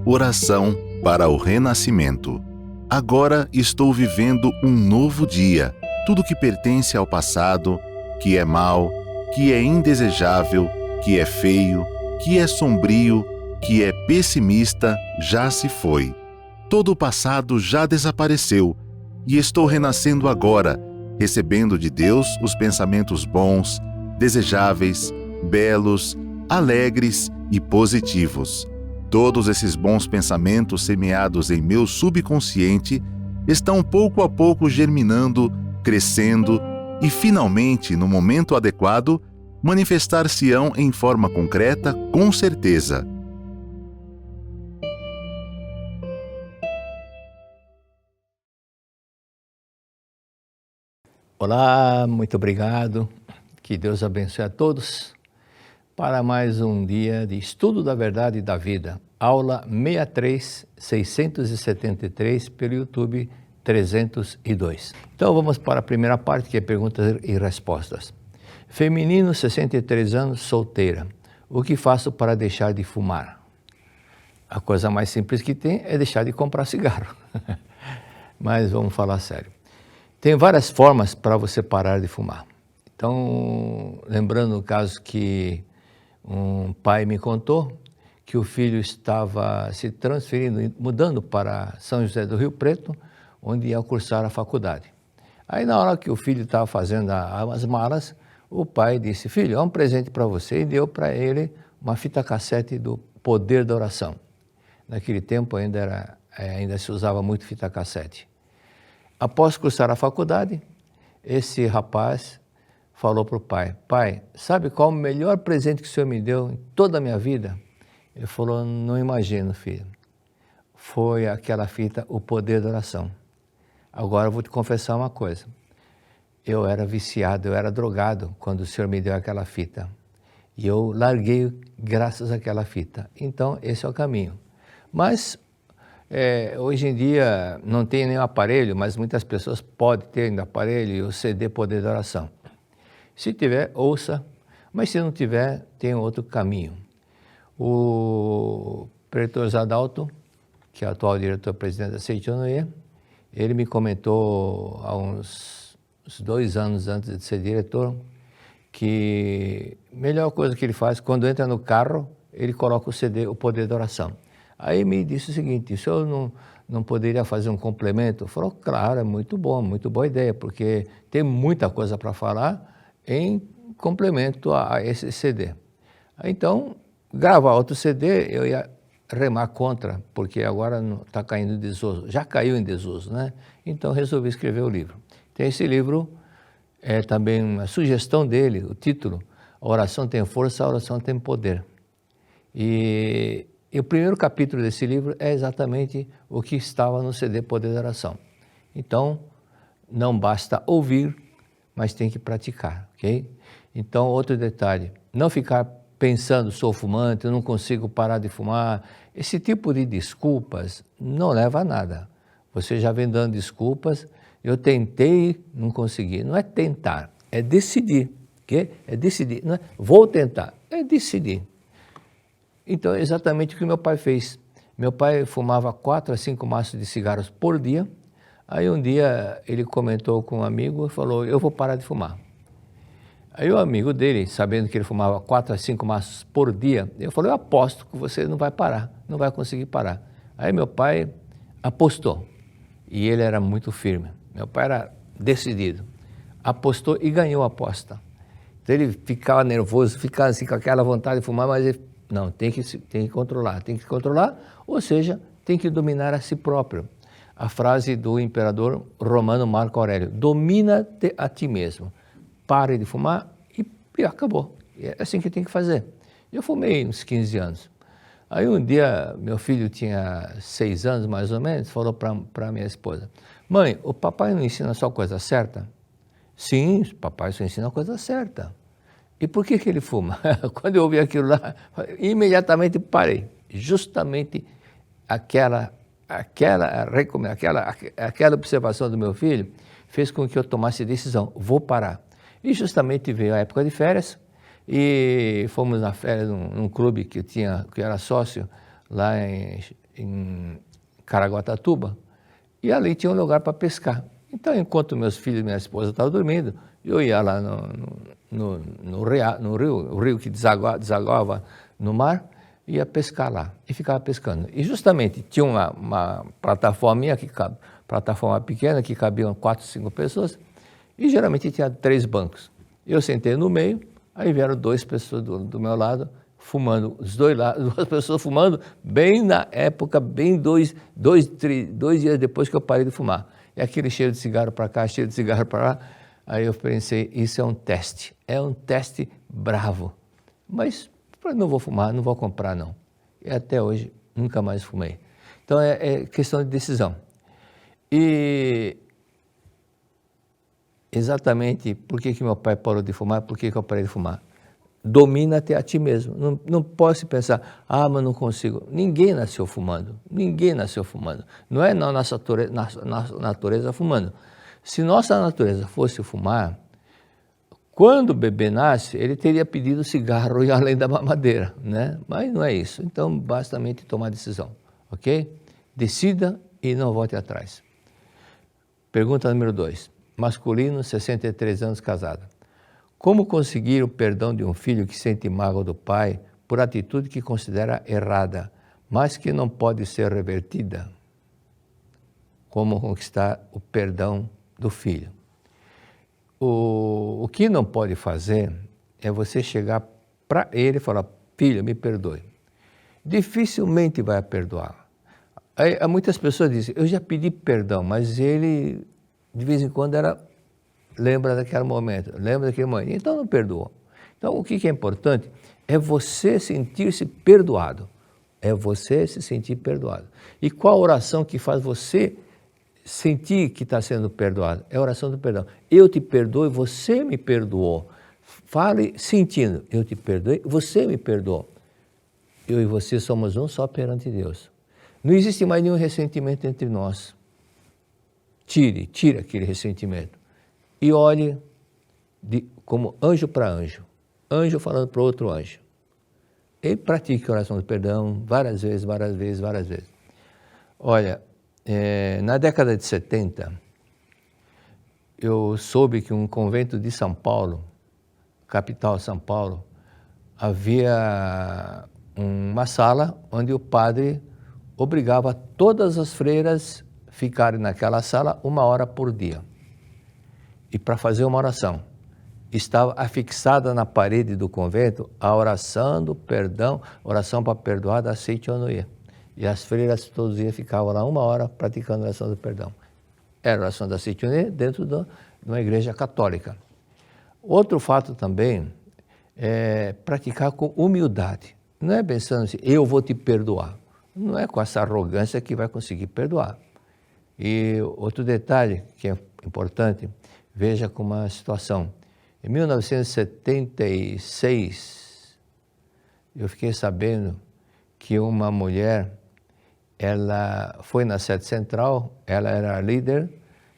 Oração para o renascimento. Agora estou vivendo um novo dia. Tudo que pertence ao passado, que é mau, que é indesejável, que é feio, que é sombrio, que é pessimista, já se foi. Todo o passado já desapareceu e estou renascendo agora, recebendo de Deus os pensamentos bons, desejáveis, belos, alegres e positivos. Todos esses bons pensamentos semeados em meu subconsciente estão pouco a pouco germinando, crescendo e, finalmente, no momento adequado, manifestar-se-ão em forma concreta, com certeza. Olá, muito obrigado. Que Deus abençoe a todos para mais um dia de estudo da verdade e da vida. Aula 63673 pelo YouTube 302. Então vamos para a primeira parte, que é perguntas e respostas. Feminino, 63 anos, solteira. O que faço para deixar de fumar? A coisa mais simples que tem é deixar de comprar cigarro. Mas vamos falar sério. Tem várias formas para você parar de fumar. Então, lembrando o caso que um pai me contou, que o filho estava se transferindo, mudando para São José do Rio Preto, onde ia cursar a faculdade. Aí, na hora que o filho estava fazendo as malas, o pai disse: filho, há um presente para você, e deu para ele uma fita cassete do Poder da Oração. Naquele tempo ainda se usava muito fita cassete. Após cursar a faculdade, esse rapaz falou para o pai: pai, sabe qual o melhor presente que o senhor me deu em toda a minha vida? Ele falou: não imagino, filho. Foi aquela fita, O Poder da Oração. Agora eu vou te confessar uma coisa. Eu era viciado, eu era drogado quando o senhor me deu aquela fita. E eu larguei graças àquela fita. Então, esse é o caminho. Mas, hoje em dia, não tem nenhum aparelho, mas muitas pessoas podem ter ainda aparelho e o CD Poder da Oração. Se tiver, ouça, mas se não tiver, tem outro caminho. O Pretor Zadalto, que é o atual diretor-presidente da Seitonoye, ele me comentou há uns 2 anos antes de ser diretor, que a melhor coisa que ele faz, quando entra no carro, ele coloca o CD, O Poder da Oração. Aí me disse o seguinte: o senhor não poderia fazer um complemento? Falou: claro, é muito bom, muito boa ideia, porque tem muita coisa para falar em complemento a esse CD. Então, gravar outro CD, eu ia remar contra, porque agora está caindo em desuso, já caiu em desuso, né? Então resolvi escrever o livro. Tem esse livro, é também uma sugestão dele, o título: A Oração Tem Força, a Oração Tem Poder. E o primeiro capítulo desse livro é exatamente o que estava no CD Poder da Oração. Então, não basta ouvir, mas tem que praticar, ok? Então, outro detalhe: não ficar pensando, sou fumante, eu não consigo parar de fumar. Esse tipo de desculpas não leva a nada. Você já vem dando desculpas: eu tentei, não consegui. Não é tentar, é decidir, ok? É decidir, não é vou tentar, é decidir. Então, é exatamente o que meu pai fez. Meu pai fumava 4 a 5 maços de cigarros por dia. Aí um dia ele comentou com um amigo e falou: eu vou parar de fumar. Aí o amigo dele, sabendo que ele fumava 4 a 5 maços por dia, eu falei: eu aposto que você não vai parar, não vai conseguir parar. Aí meu pai apostou, e ele era muito firme. Meu pai era decidido. Apostou e ganhou a aposta. Então ele ficava nervoso, ficava assim com aquela vontade de fumar, mas ele, não, tem que controlar, ou seja, tem que dominar a si próprio. A frase do imperador romano Marco Aurélio: domina-te a ti mesmo. Pare de fumar e acabou. É assim que tem que fazer. Eu fumei uns 15 anos. Aí um dia, meu filho tinha 6 anos mais ou menos, falou para minha esposa: mãe, o papai não ensina só coisa certa? Sim, o papai só ensina a coisa certa. E por que ele fuma? Quando eu ouvi aquilo lá, imediatamente parei. Justamente aquela observação do meu filho fez com que eu tomasse a decisão: vou parar. E justamente veio a época de férias, e fomos na férias num clube que eu era sócio lá em em Caraguatatuba, e ali tinha um lugar para pescar. Então, enquanto meus filhos e minha esposa estavam dormindo, eu ia lá no rio, o rio que desaguava no mar, ia pescar lá e ficava pescando. E justamente tinha uma plataforma pequena que cabiam 4, 5 pessoas, e geralmente tinha 3 bancos. Eu sentei no meio, aí vieram 2 pessoas do meu lado, fumando, os dois lados, 2 pessoas fumando, bem na época, bem 2 dias depois que eu parei de fumar. E aquele cheiro de cigarro para cá, cheiro de cigarro para lá. Aí eu pensei, isso é um teste bravo. Mas não vou fumar, não vou comprar não. E até hoje nunca mais fumei. Então é questão de decisão. E exatamente por que meu pai parou de fumar, por que eu parei de fumar? Domina-te a ti mesmo. Não posso pensar, mas não consigo. Ninguém nasceu fumando. Ninguém nasceu fumando. Não é na nossa natureza fumando. Se nossa natureza fosse fumar, quando o bebê nasce, ele teria pedido cigarro e além da mamadeira, né? Mas não é isso. Então, basta tomar decisão, ok? Decida e não volte atrás. Pergunta número 2. Masculino, 63 anos, casado. Como conseguir o perdão de um filho que sente mágoa do pai por atitude que considera errada, mas que não pode ser revertida? Como conquistar o perdão do filho? O que não pode fazer é você chegar para ele e falar, filho, me perdoe. Dificilmente vai perdoar. Aí, muitas pessoas dizem, eu já pedi perdão, mas ele, de vez em quando, lembra daquele momento, então não perdoou. Então, o que é importante é você sentir-se perdoado. É você se sentir perdoado. E qual a oração que faz você sentir que está sendo perdoado? É a oração do perdão. Eu te perdoo e você me perdoou. Fale sentindo, eu te perdoei, você me perdoou. Eu e você somos um só perante Deus. Não existe mais nenhum ressentimento entre nós. Tire aquele ressentimento. E olhe como anjo para anjo. Anjo falando para outro anjo. E pratique a oração do perdão várias vezes. Olha, na década de 70, eu soube que um convento de São Paulo, capital São Paulo, havia uma sala onde o padre obrigava todas as freiras a ficarem naquela sala 1 hora por dia. E para fazer uma oração, estava afixada na parede do convento a oração do perdão, oração para perdoar da Seitonoye. E as freiras todos os dias ficavam lá 1 hora praticando a oração do perdão. Era a oração da Seitonoye dentro de uma igreja católica. Outro fato também é praticar com humildade. Não é pensando assim, eu vou te perdoar. Não é com essa arrogância que vai conseguir perdoar. E outro detalhe que é importante, veja como a situação. Em 1976, eu fiquei sabendo que uma mulher, ela foi na sede central, ela era líder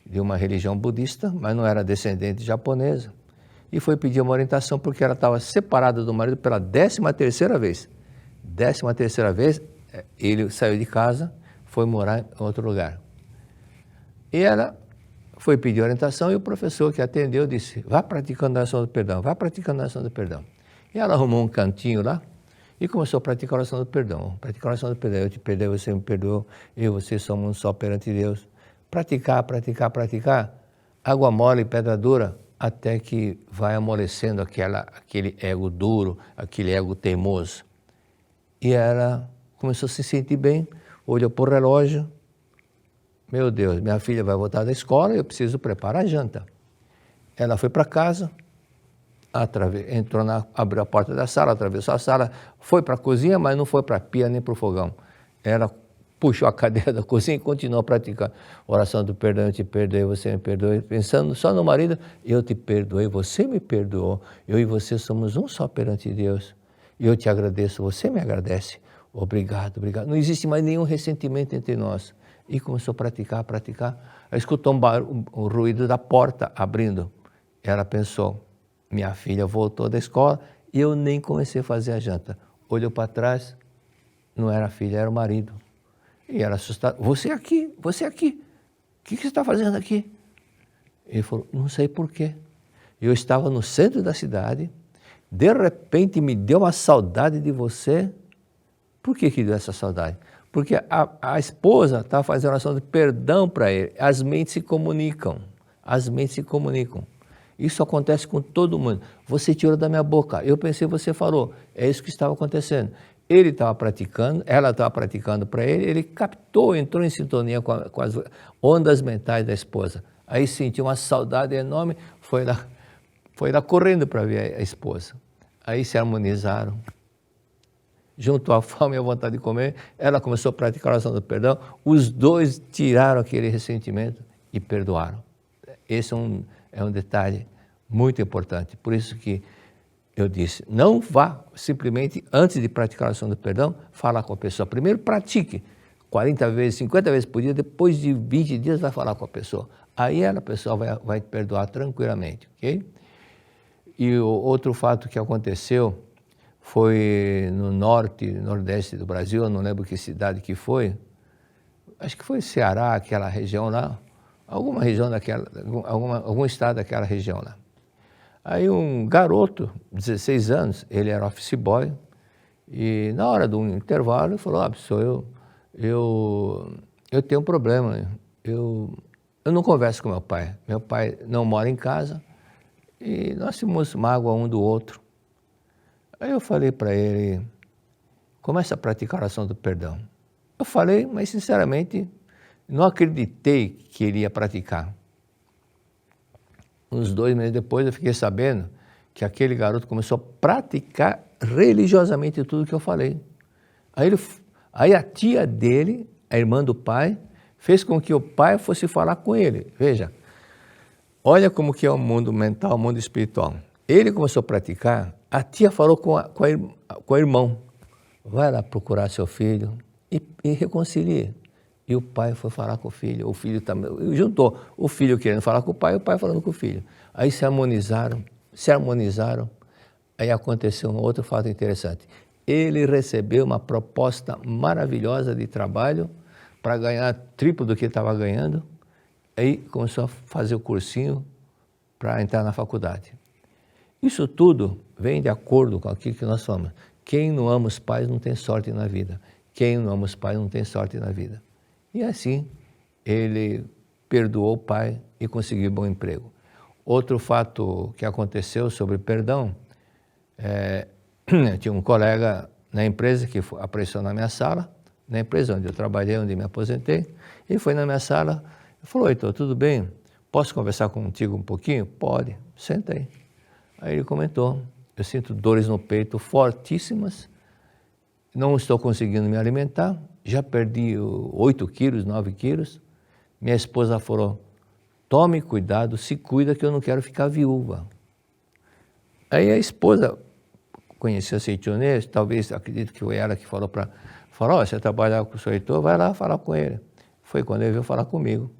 de uma religião budista, mas não era descendente japonesa, e foi pedir uma orientação porque ela estava separada do marido pela 13ª vez. 13ª vez, ele saiu de casa, foi morar em outro lugar. E ela foi pedir orientação e o professor que atendeu disse, vá praticando a oração do perdão, vá praticando a oração do perdão. E ela arrumou um cantinho lá e começou a praticar a oração do perdão. Praticar a oração do perdão, eu te perdoei, você me perdoou, eu e você somos um só perante Deus. Praticar, água mole e pedra dura, até que vai amolecendo aquele ego duro, aquele ego teimoso. E ela começou a se sentir bem, olhou para o relógio, meu Deus, minha filha vai voltar da escola, eu preciso preparar a janta. Ela foi para casa, abriu a porta da sala, atravessou a sala, foi para a cozinha, mas não foi para a pia nem para o fogão. Ela puxou a cadeira da cozinha e continuou a praticar a oração do perdão, eu te perdoei, você me perdoou, pensando só no marido, eu te perdoei, você me perdoou, eu e você somos um só perante Deus. Eu te agradeço, você me agradece. Obrigado. Não existe mais nenhum ressentimento entre nós. E começou a praticar. Ela escutou um ruído da porta abrindo. Ela pensou, minha filha voltou da escola e eu nem comecei a fazer a janta. Olhou para trás, não era a filha, era o marido. E ela assustada, você aqui, o que você está fazendo aqui? Ele falou, não sei por quê. Eu estava no centro da cidade, de repente me deu uma saudade de você. Por que deu essa saudade? Porque a esposa estava fazendo oração de perdão para ele. As mentes se comunicam. Isso acontece com todo mundo. Você tirou da minha boca. Eu pensei, você falou. É isso que estava acontecendo. Ele estava praticando, ela estava praticando para ele, ele captou, entrou em sintonia com as ondas mentais da esposa. Aí sentiu uma saudade enorme, foi lá correndo para ver a esposa. Aí se harmonizaram. Juntou a fome e a vontade de comer, ela começou a praticar a oração do perdão, os dois tiraram aquele ressentimento e perdoaram. Esse é um detalhe muito importante. Por isso que eu disse, não vá simplesmente, antes de praticar a oração do perdão, falar com a pessoa. Primeiro pratique 40 vezes, 50 vezes por dia, depois de 20 dias vai falar com a pessoa. Aí a pessoa vai te perdoar tranquilamente, ok? E o outro fato que aconteceu foi no nordeste do Brasil, eu não lembro que cidade que foi, acho que foi Ceará, aquela região lá, alguma região daquela, algum estado daquela região lá. Aí um garoto, 16 anos, ele era office boy, e na hora do intervalo ele falou, professor, eu tenho um problema, eu não converso com meu pai não mora em casa, e nós temos mágoa um do outro. Aí eu falei para ele, começa a praticar a oração do perdão. Eu falei, mas sinceramente, não acreditei que ele ia praticar. Uns 2 meses depois eu fiquei sabendo que aquele garoto começou a praticar religiosamente tudo que eu falei. Aí a tia dele, a irmã do pai, fez com que o pai fosse falar com ele. Veja, olha como que é o mundo mental, o mundo espiritual. Ele começou a praticar, a tia falou com o irmão, vai lá procurar seu filho e reconcilie. E o pai foi falar com o filho também, juntou o filho querendo falar com o pai falando com o filho. Aí se harmonizaram, aí aconteceu um outro fato interessante. Ele recebeu uma proposta maravilhosa de trabalho para ganhar triplo do que estava ganhando, aí começou a fazer o cursinho para entrar na faculdade. Isso tudo vem de acordo com aquilo que nós falamos. Quem não ama os pais não tem sorte na vida. Quem não ama os pais não tem sorte na vida. E assim, ele perdoou o pai e conseguiu um bom emprego. Outro fato que aconteceu sobre perdão, tinha um colega na empresa que apareceu na minha sala, na empresa onde eu trabalhei, onde me aposentei, ele foi na minha sala e falou, Heitor, tudo bem? Posso conversar contigo um pouquinho? Pode, senta aí. Aí ele comentou, eu sinto dores no peito fortíssimas, não estou conseguindo me alimentar, já perdi 8 quilos, 9 quilos. Minha esposa falou, tome cuidado, se cuida que eu não quero ficar viúva. Aí a esposa conheceu a Seitonê, talvez, acredito que foi ela que falou você trabalha com o senhor Heitor, vai lá falar com ele. Foi quando ele veio falar comigo.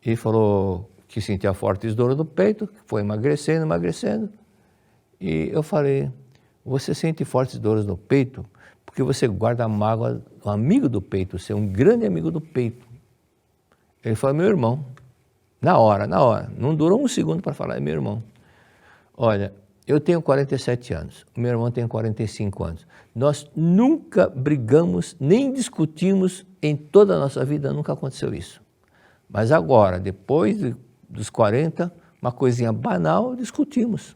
Ele falou que sentia fortes dores no peito, foi emagrecendo. E eu falei, você sente fortes dores no peito porque você guarda a mágoa do amigo do peito, você é um grande amigo do peito. Ele falou, meu irmão, na hora, não durou um segundo para falar, é meu irmão. Olha, eu tenho 47 anos, o meu irmão tem 45 anos. Nós nunca brigamos, nem discutimos em toda a nossa vida, nunca aconteceu isso. Mas agora, depois dos 40, uma coisinha banal, discutimos.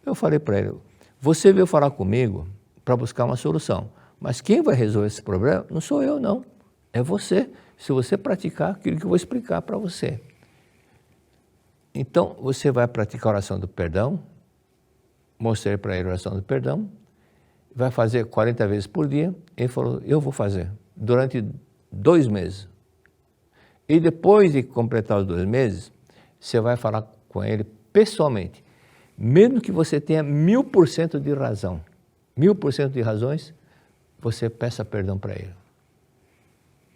Eu falei para ele, você veio falar comigo para buscar uma solução, mas quem vai resolver esse problema não sou eu, não, é você, se você praticar aquilo que eu vou explicar para você. Então, você vai praticar a oração do perdão, mostrei para ele a oração do perdão, vai fazer 40 vezes por dia, ele falou, eu vou fazer, durante 2 meses. E depois de completar os 2 meses, você vai falar com ele pessoalmente. Mesmo que você tenha 1000% de razão, 1000% de razões, você peça perdão para ele.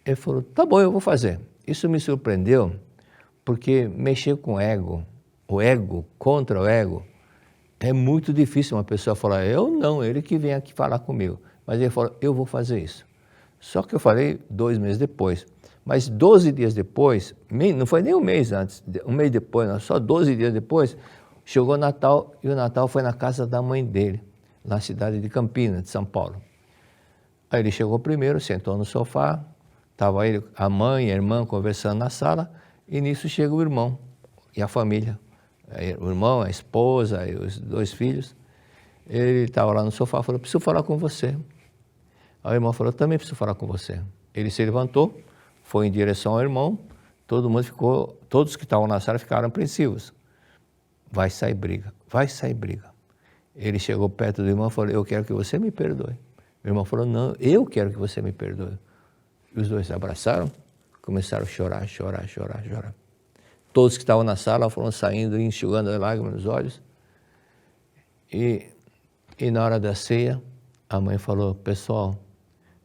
Ele falou, tá bom, eu vou fazer. Isso me surpreendeu, porque mexer com o ego contra o ego, é muito difícil uma pessoa falar, eu não, ele que vem aqui falar comigo. Mas ele falou, eu vou fazer isso. Só que eu falei 2 meses depois. Mas 12 dias depois, não foi nem um mês antes, um mês depois, não, só 12 dias depois, chegou o Natal e o Natal foi na casa da mãe dele, na cidade de Campinas, de São Paulo. Aí ele chegou primeiro, sentou no sofá, estava ele, a mãe e a irmã conversando na sala, e nisso chega o irmão e a família. O irmão, a esposa e os 2 filhos. Ele estava lá no sofá e falou, preciso falar com você. Aí o irmão falou, também preciso falar com você. Ele se levantou, foi em direção ao irmão, todos que estavam na sala ficaram apreensivos. Vai sair briga, vai sair briga. Ele chegou perto do irmão e falou, eu quero que você me perdoe. O irmão falou, não, eu quero que você me perdoe. E os 2 se abraçaram, começaram a chorar. Todos que estavam na sala foram saindo, enxugando as lágrimas nos olhos. E na hora da ceia, a mãe falou, pessoal,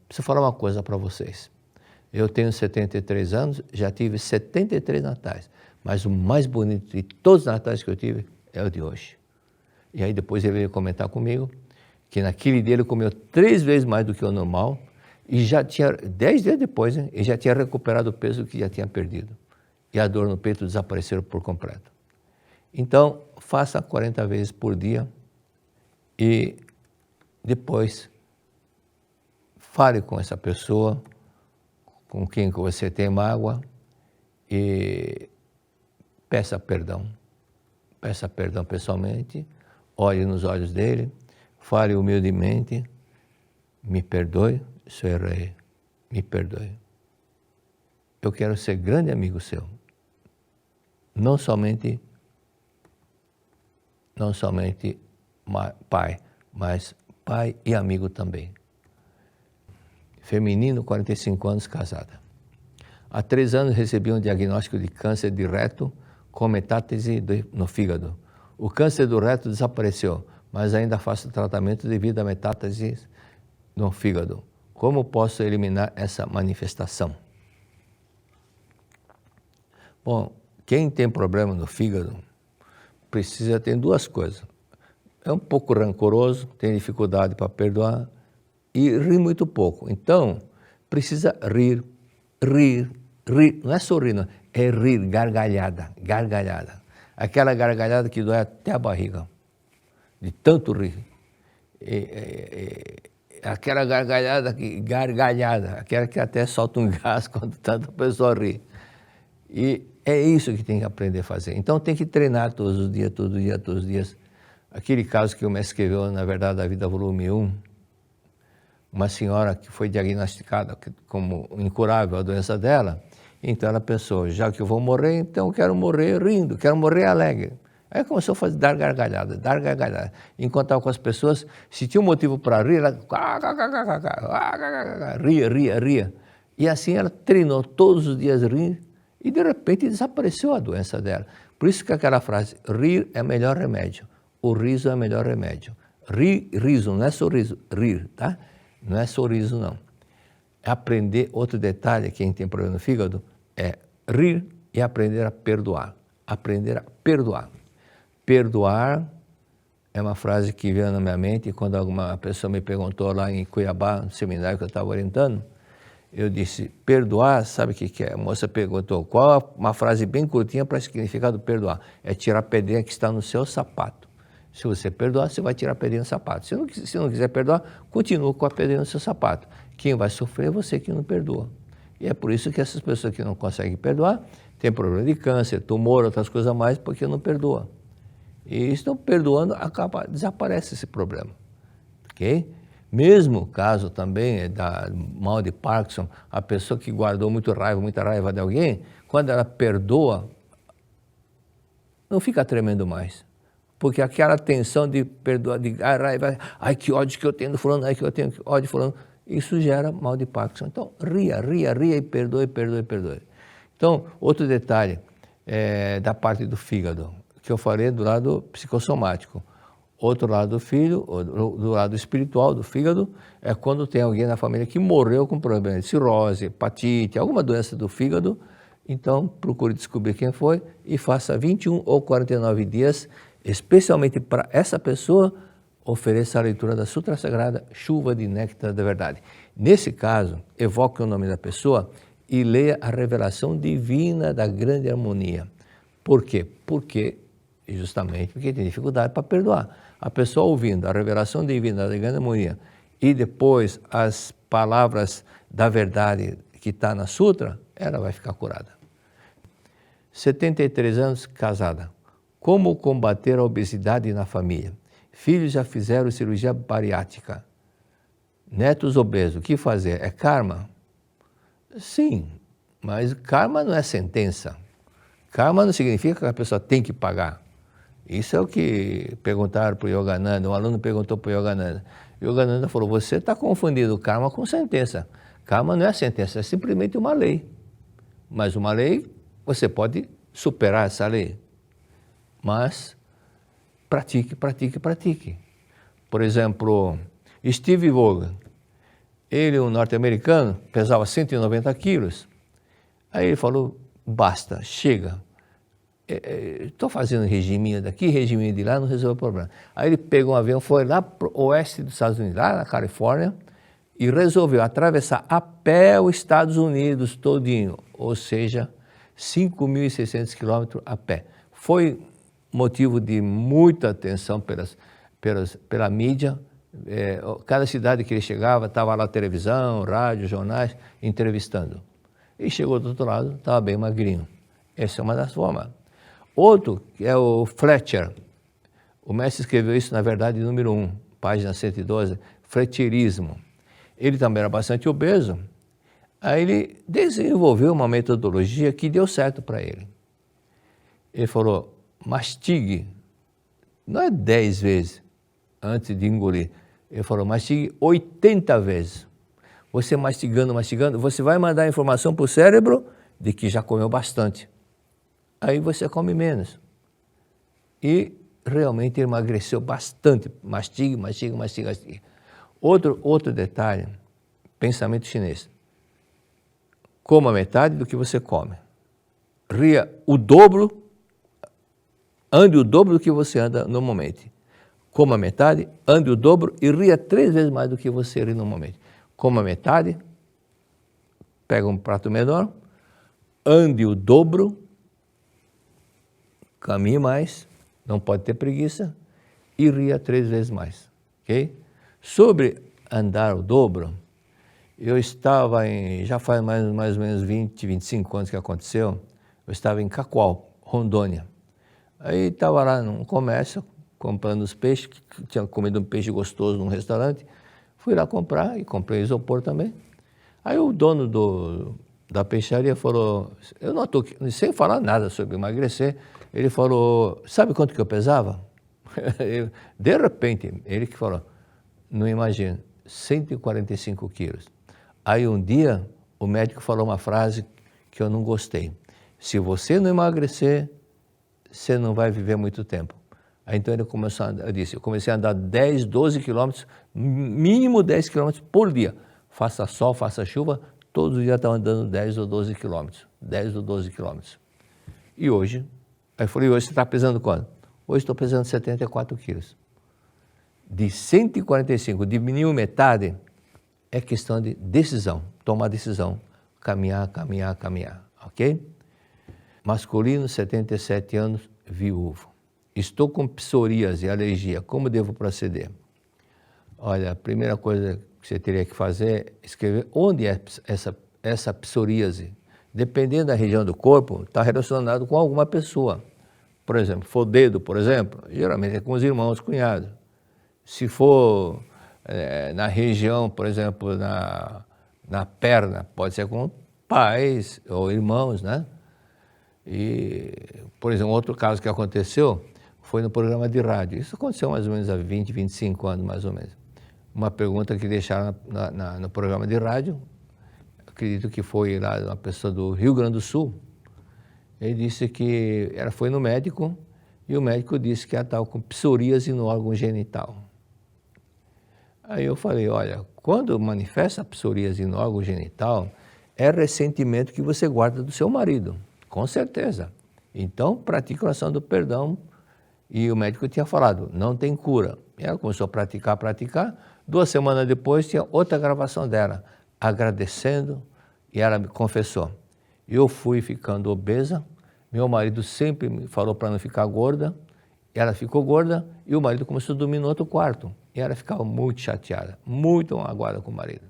preciso falar uma coisa para vocês. Eu tenho 73 anos, já tive 73 natais, mas o mais bonito de todos os natais que eu tive é o de hoje. E aí depois ele veio comentar comigo que naquele dia ele comeu 3 vezes mais do que o normal e já tinha, 10 dias depois, né, ele já tinha recuperado o peso que já tinha perdido. E a dor no peito desapareceu por completo. Então, faça 40 vezes por dia e depois fale com essa pessoa, com quem você tem mágoa, e peça perdão pessoalmente, olhe nos olhos dele, fale humildemente, me perdoe se eu errei, me perdoe. Eu quero ser grande amigo seu, não somente pai, mas pai e amigo também. Feminino, 45 anos, casada. Há 3 anos recebi um diagnóstico de câncer de reto com metástase no fígado. O câncer do reto desapareceu, mas ainda faço tratamento devido a metástase no fígado. Como posso eliminar essa manifestação? Bom, quem tem problema no fígado precisa ter 2 coisas. É um pouco rancoroso, tem dificuldade para perdoar, e ri muito pouco. Então, precisa rir. Não é sorrir, não. É rir, gargalhada. Aquela gargalhada que dói até a barriga, de tanto rir. Aquela gargalhada, aquela que até solta um gás quando tanta pessoa ri. E é isso que tem que aprender a fazer. Então, tem que treinar todos os dias. Aquele caso que o mestre escreveu, na Verdade da Vida, volume 1, uma senhora que foi diagnosticada como incurável a doença dela, então ela pensou, já que eu vou morrer, então eu quero morrer rindo, quero morrer alegre. Aí começou a dar gargalhada. Enquanto estava com as pessoas, se tinha um motivo para rir, ela ria. E assim ela treinou todos os dias rir e de repente desapareceu a doença dela. Por isso que aquela frase, rir é o melhor remédio, o riso é o melhor remédio. Riso, não é sorriso, rir, tá? Não é sorriso, não. Aprender, outro detalhe, quem tem problema no fígado, é rir e aprender a perdoar. Perdoar é uma frase que veio na minha mente quando alguma pessoa me perguntou lá em Cuiabá, no seminário que eu estava orientando. Eu disse, perdoar, sabe o que é? A moça perguntou, qual uma frase bem curtinha para o significado perdoar? É tirar a pedrinha que está no seu sapato. Se você perdoar, você vai tirar a pedrinha do sapato. Se não quiser perdoar, continua com a pedrinha no seu sapato. Quem vai sofrer é você que não perdoa. E é por isso que essas pessoas que não conseguem perdoar têm problema de câncer, tumor, outras coisas a mais, porque não perdoam. E estão perdoando, desaparece esse problema. Ok? Mesmo caso também da mal de Parkinson, a pessoa que guardou muita raiva de alguém, quando ela perdoa, não fica tremendo mais. Porque aquela tensão de perdoar, de raiva, ai que ódio que eu tenho do fulano, ai que eu tenho ódio de fulano, isso gera mal de Parkinson. Então, ria e perdoe. Então, outro detalhe da parte do fígado, que eu falei do lado psicossomático. Outro lado do lado espiritual do fígado, é quando tem alguém na família que morreu com problema de cirrose, hepatite, alguma doença do fígado. Então, procure descobrir quem foi e faça 21 ou 49 dias, especialmente para essa pessoa, ofereça a leitura da Sutra Sagrada, Chuva de Néctar da Verdade. Nesse caso, evoque o nome da pessoa e leia a revelação divina da grande harmonia. Por quê? Justamente porque tem dificuldade para perdoar. A pessoa ouvindo a revelação divina da grande harmonia e depois as palavras da verdade que está na sutra, ela vai ficar curada. 73 anos, casada. Como combater a obesidade na família? Filhos já fizeram cirurgia bariátrica. Netos obesos, o que fazer? É karma? Sim, mas karma não é sentença. Karma não significa que a pessoa tem que pagar. Isso é o que perguntaram para o Yogananda, um aluno perguntou para o Yogananda. Yogananda falou, você está confundindo karma com sentença. Karma não é sentença, é simplesmente uma lei. Mas uma lei, você pode superar essa lei. Mas pratique, pratique, pratique. Por exemplo, Steve Vogan, ele, um norte-americano, pesava 190 quilos. Aí ele falou, basta, chega. Estou fazendo regiminho daqui, regiminho de lá, não resolveu o problema. Aí ele pegou um avião, foi lá para o oeste dos Estados Unidos, lá na Califórnia, e resolveu atravessar a pé os Estados Unidos todinho, ou seja, 5.600 quilômetros a pé. Foi motivo de muita atenção pela mídia. Cada cidade que ele chegava, estava lá televisão, rádio, jornais, entrevistando. E chegou do outro lado, estava bem magrinho. Essa é uma das formas. Outro, que é o Fletcher. O mestre escreveu isso, na verdade, número 1, página 112, Fletcherismo. Ele também era bastante obeso. Aí ele desenvolveu uma metodologia que deu certo para ele. Ele falou, mastigue, não é 10 vezes antes de engolir. Ele falou, mastigue 80 vezes. Você mastigando, você vai mandar informação para o cérebro de que já comeu bastante. Aí você come menos. E realmente emagreceu bastante. Mastigue, mastigue, mastigue, mastigue. Outro detalhe, pensamento chinês. Coma metade do que você come. Ria o dobro, ande o dobro do que você anda normalmente. Coma metade, ande o dobro e ria 3 vezes mais do que você ri normalmente. Coma metade, pega um prato menor, ande o dobro, caminhe mais, não pode ter preguiça, e ria 3 vezes mais, ok? Sobre andar o dobro, eu estava já faz mais ou menos 20, 25 anos que aconteceu, eu estava em Cacoal, Rondônia. Aí estava lá num comércio, comprando os peixes, que tinha comido um peixe gostoso num restaurante, fui lá comprar e comprei isopor também. Aí o dono da peixaria falou, eu não estou, sem falar nada sobre emagrecer, ele falou, sabe quanto que eu pesava? De repente, ele que falou, não imagino, 145 quilos. Aí um dia, o médico falou uma frase que eu não gostei. Se você não emagrecer, você não vai viver muito tempo. Aí então ele começou a andar, eu comecei a andar 10, 12 quilômetros, mínimo 10 quilômetros por dia. Faça sol, faça chuva, todos os dias estava andando 10 ou 12 quilômetros. 10 ou 12 quilômetros. E hoje, aí eu falei, hoje você está pesando quanto? Hoje estou pesando 74 quilos. De 145, diminuiu metade, é questão de decisão, tomar decisão, caminhar, caminhar, caminhar, ok? Masculino, 77 anos, viúvo. Estou com psoríase e alergia, como devo proceder? Olha, a primeira coisa que você teria que fazer é escrever onde é essa psoríase. Dependendo da região do corpo, está relacionado com alguma pessoa. Por exemplo, for dedo, por exemplo, geralmente é com os irmãos, cunhados. Se for na região, por exemplo, na perna, pode ser com pais ou irmãos, né? E, por exemplo, outro caso que aconteceu foi no programa de rádio. Isso aconteceu mais ou menos há 20, 25 anos, mais ou menos. Uma pergunta que deixaram no programa de rádio, acredito que foi lá uma pessoa do Rio Grande do Sul. Ele disse que ela foi no médico e o médico disse que ela estava com psoríase no órgão genital. Aí eu falei, olha, quando manifesta a psoríase no órgão genital, é ressentimento que você guarda do seu marido, com certeza. Então, pratique a oração do perdão. E o médico tinha falado, não tem cura. E ela começou a praticar. 2 semanas depois tinha outra gravação dela, agradecendo, e ela me confessou. Eu fui ficando obesa, meu marido sempre me falou para não ficar gorda, ela ficou gorda e o marido começou a dormir no outro quarto. E ela ficava muito chateada, muito magoada com o marido.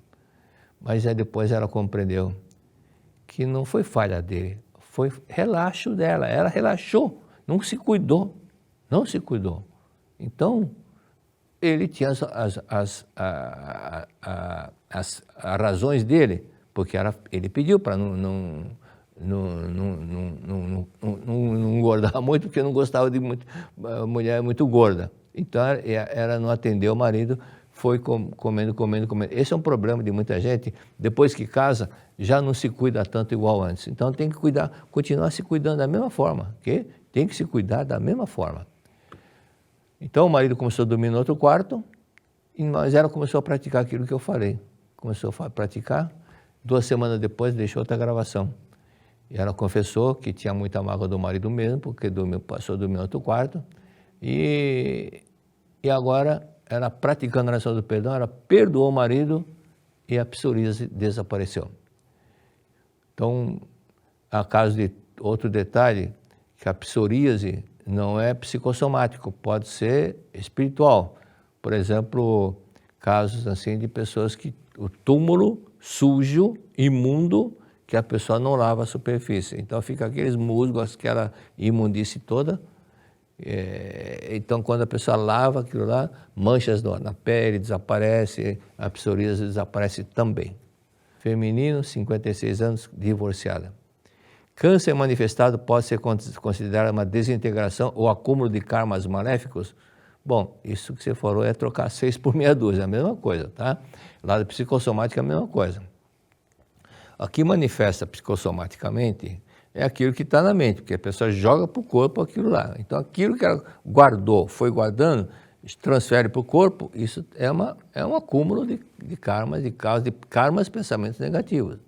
Mas aí depois ela compreendeu que não foi falha dele, foi relaxo dela. Ela relaxou, não se cuidou. Então, ele tinha as razões dele, porque ele pediu para não engordar muito, porque não gostava de mulher muito gorda. Então, ela não atendeu o marido, foi comendo. Esse é um problema de muita gente, depois que casa, já não se cuida tanto igual antes. Então, tem que continuar se cuidando da mesma forma, ok? Tem que se cuidar da mesma forma. Então, o marido começou a dormir no outro quarto, mas ela começou a praticar aquilo que eu falei. Começou a praticar, 2 semanas depois deixou outra gravação. E ela confessou que tinha muita mágoa do marido mesmo, porque passou a dormir no outro quarto. E agora, ela praticando a oração do perdão, ela perdoou o marido e a psoríase desapareceu. Então, há caso de outro detalhe, que a psoríase não é psicossomático, pode ser espiritual. Por exemplo, casos assim de pessoas que o túmulo sujo, imundo, que a pessoa não lava a superfície. Então fica aqueles musgos, aquela imundície toda. Então quando a pessoa lava aquilo lá, manchas na pele desaparece, a psoríase desaparece também. Feminino, 56 anos, divorciada. Câncer manifestado pode ser considerado uma desintegração ou acúmulo de karmas maléficos? Bom, isso que você falou é trocar 6 por meia dúzia, é a mesma coisa, tá? Lado psicossomático é a mesma coisa. Aqui manifesta psicossomaticamente é aquilo que está na mente, porque a pessoa joga para o corpo aquilo lá. Então aquilo que ela guardou, foi guardando, transfere para o corpo, isso é um acúmulo de karmas, de causas, de karmas, pensamentos negativos.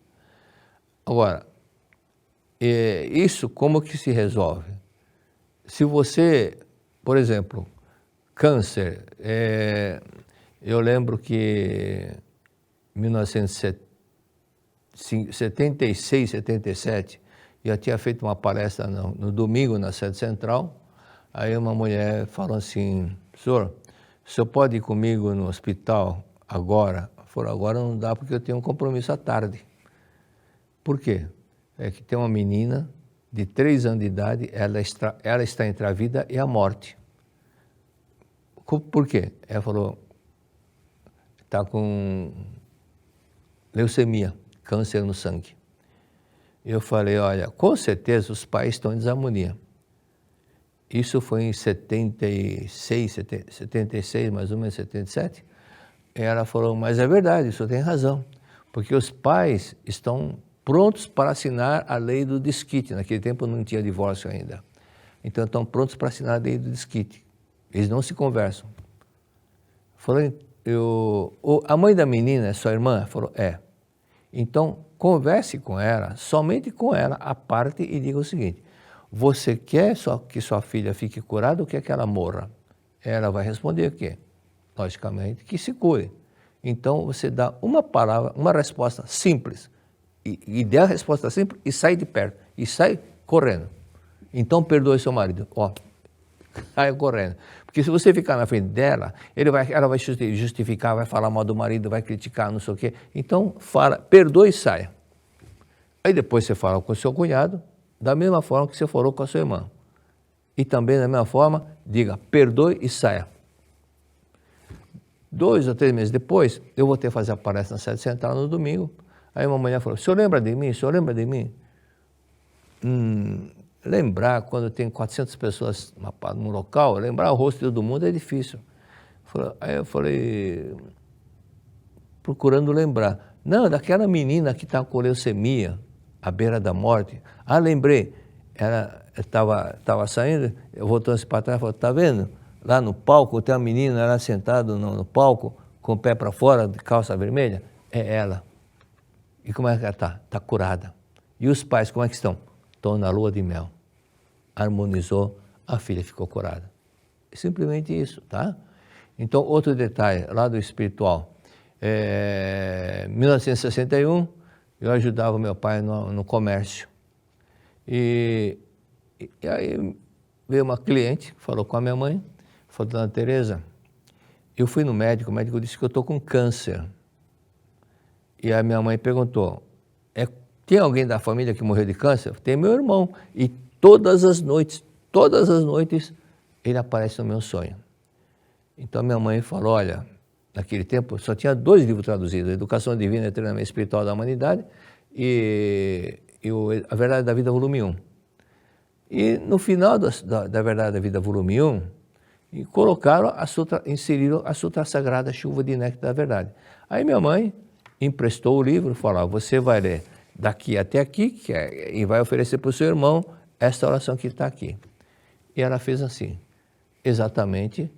Agora, isso como que se resolve? Se você, por exemplo, câncer, eu lembro que em 1976, 77, eu tinha feito uma palestra no domingo na sede central, aí uma mulher falou assim, senhor, o senhor pode ir comigo no hospital agora? Falou, agora não dá porque eu tenho um compromisso à tarde. Por quê? É que tem uma menina de 3 anos de idade, ela está entre a vida e a morte. Por quê? Ela falou, está com leucemia, câncer no sangue. Eu falei, olha, com certeza os pais estão em desarmonia. Isso foi em 76, mais ou menos 77. E ela falou, mas é verdade, o senhor tem razão, porque os pais estão prontos para assinar a lei do desquite. Naquele tempo não tinha divórcio ainda. Então estão prontos para assinar a lei do desquite. Eles não se conversam. Falou, a mãe da menina é sua irmã? Falou, é. Então converse com ela, somente com ela, à parte, e diga o seguinte, você quer que sua filha fique curada ou quer que ela morra? Ela vai responder o quê? Logicamente, que se cure. Então você dá uma palavra, uma resposta simples, e dê a resposta simples e sai de perto, e sai correndo. Então perdoe seu marido, sai correndo. Porque se você ficar na frente dela, ela vai justificar, vai falar mal do marido, vai criticar, não sei o quê. Então fala, perdoe e saia. Aí depois você fala com o seu cunhado, da mesma forma que você falou com a sua irmã. E também da mesma forma, diga, perdoe e saia. 2 ou 3 meses depois, eu voltei a fazer a palestra na sede central no domingo. Aí uma mulher falou, o senhor lembra de mim? O senhor lembra de mim? Lembrar, quando tem 400 pessoas num local, lembrar o rosto de todo mundo é difícil. Aí eu falei, procurando lembrar. Não, daquela menina que está com leucemia, à beira da morte. Lembrei. Ela estava saindo, eu voltando para trás e falei, está vendo? Lá no palco tem uma menina lá sentada no palco, com o pé para fora, de calça vermelha. É ela. E como é que ela está? Está curada. E os pais, como é que estão? Estão na lua de mel. Harmonizou, a filha ficou curada. É simplesmente isso, tá? Então, outro detalhe, lá do espiritual. Em 1961, eu ajudava meu pai no comércio. E aí veio uma cliente, falou com a minha mãe, falou, Dona Tereza, eu fui no médico, o médico disse que eu estou com câncer. E a minha mãe perguntou, tem alguém da família que morreu de câncer? Tem meu irmão. E todas as noites, ele aparece no meu sonho. Então minha mãe falou, olha, naquele tempo só tinha 2 livros traduzidos, Educação Divina e Treinamento Espiritual da Humanidade e A Verdade da Vida, volume 1. E no final da Verdade da Vida, volume 1, inseriram a Sutra Sagrada Chuva de Néctar da Verdade. Aí minha mãe emprestou o livro e falou, você vai ler daqui até aqui e vai oferecer para o seu irmão esta oração que está aqui. E ela fez assim, exatamente,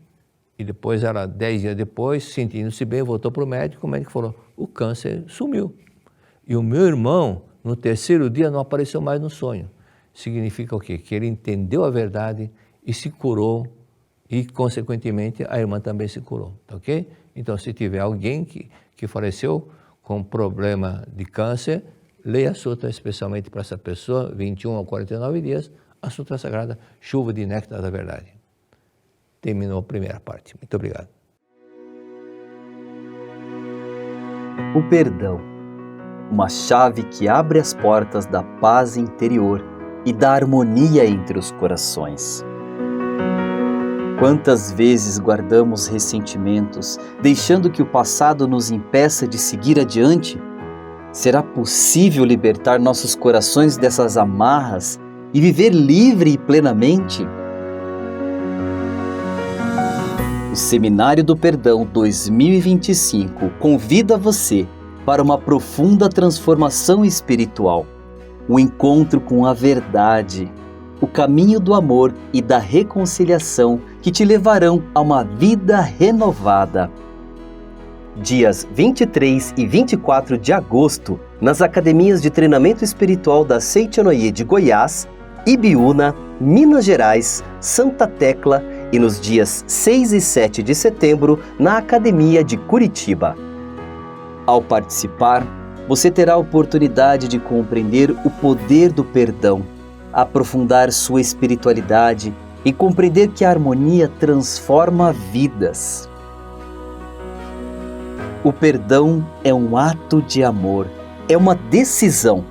e depois ela, 10 dias depois, sentindo-se bem, voltou para o médico falou, o câncer sumiu. E o meu irmão, no 3º dia, não apareceu mais no sonho. Significa o quê? Que ele entendeu a verdade e se curou e, consequentemente, a irmã também se curou, tá ok? Então, se tiver alguém que faleceu com problema de câncer, leia a Sutra especialmente para essa pessoa, 21 a 49 dias, a Sutra Sagrada, Chuva de Néctar da Verdade. Terminou a primeira parte. Muito obrigado. O perdão, uma chave que abre as portas da paz interior e da harmonia entre os corações. Quantas vezes guardamos ressentimentos, deixando que o passado nos impeça de seguir adiante? Será possível libertar nossos corações dessas amarras e viver livre e plenamente? O Seminário do Perdão 2025 convida você para uma profunda transformação espiritual, o encontro com a verdade, o caminho do amor e da reconciliação que te levarão a uma vida renovada. Dias 23 e 24 de agosto, nas academias de treinamento espiritual da Seichonoye de Goiás, Ibiúna, Minas Gerais, Santa Tecla e nos dias 6 e 7 de setembro na Academia de Curitiba. Ao participar, você terá a oportunidade de compreender o poder do perdão, aprofundar sua espiritualidade e compreender que a harmonia transforma vidas. O perdão é um ato de amor, é uma decisão.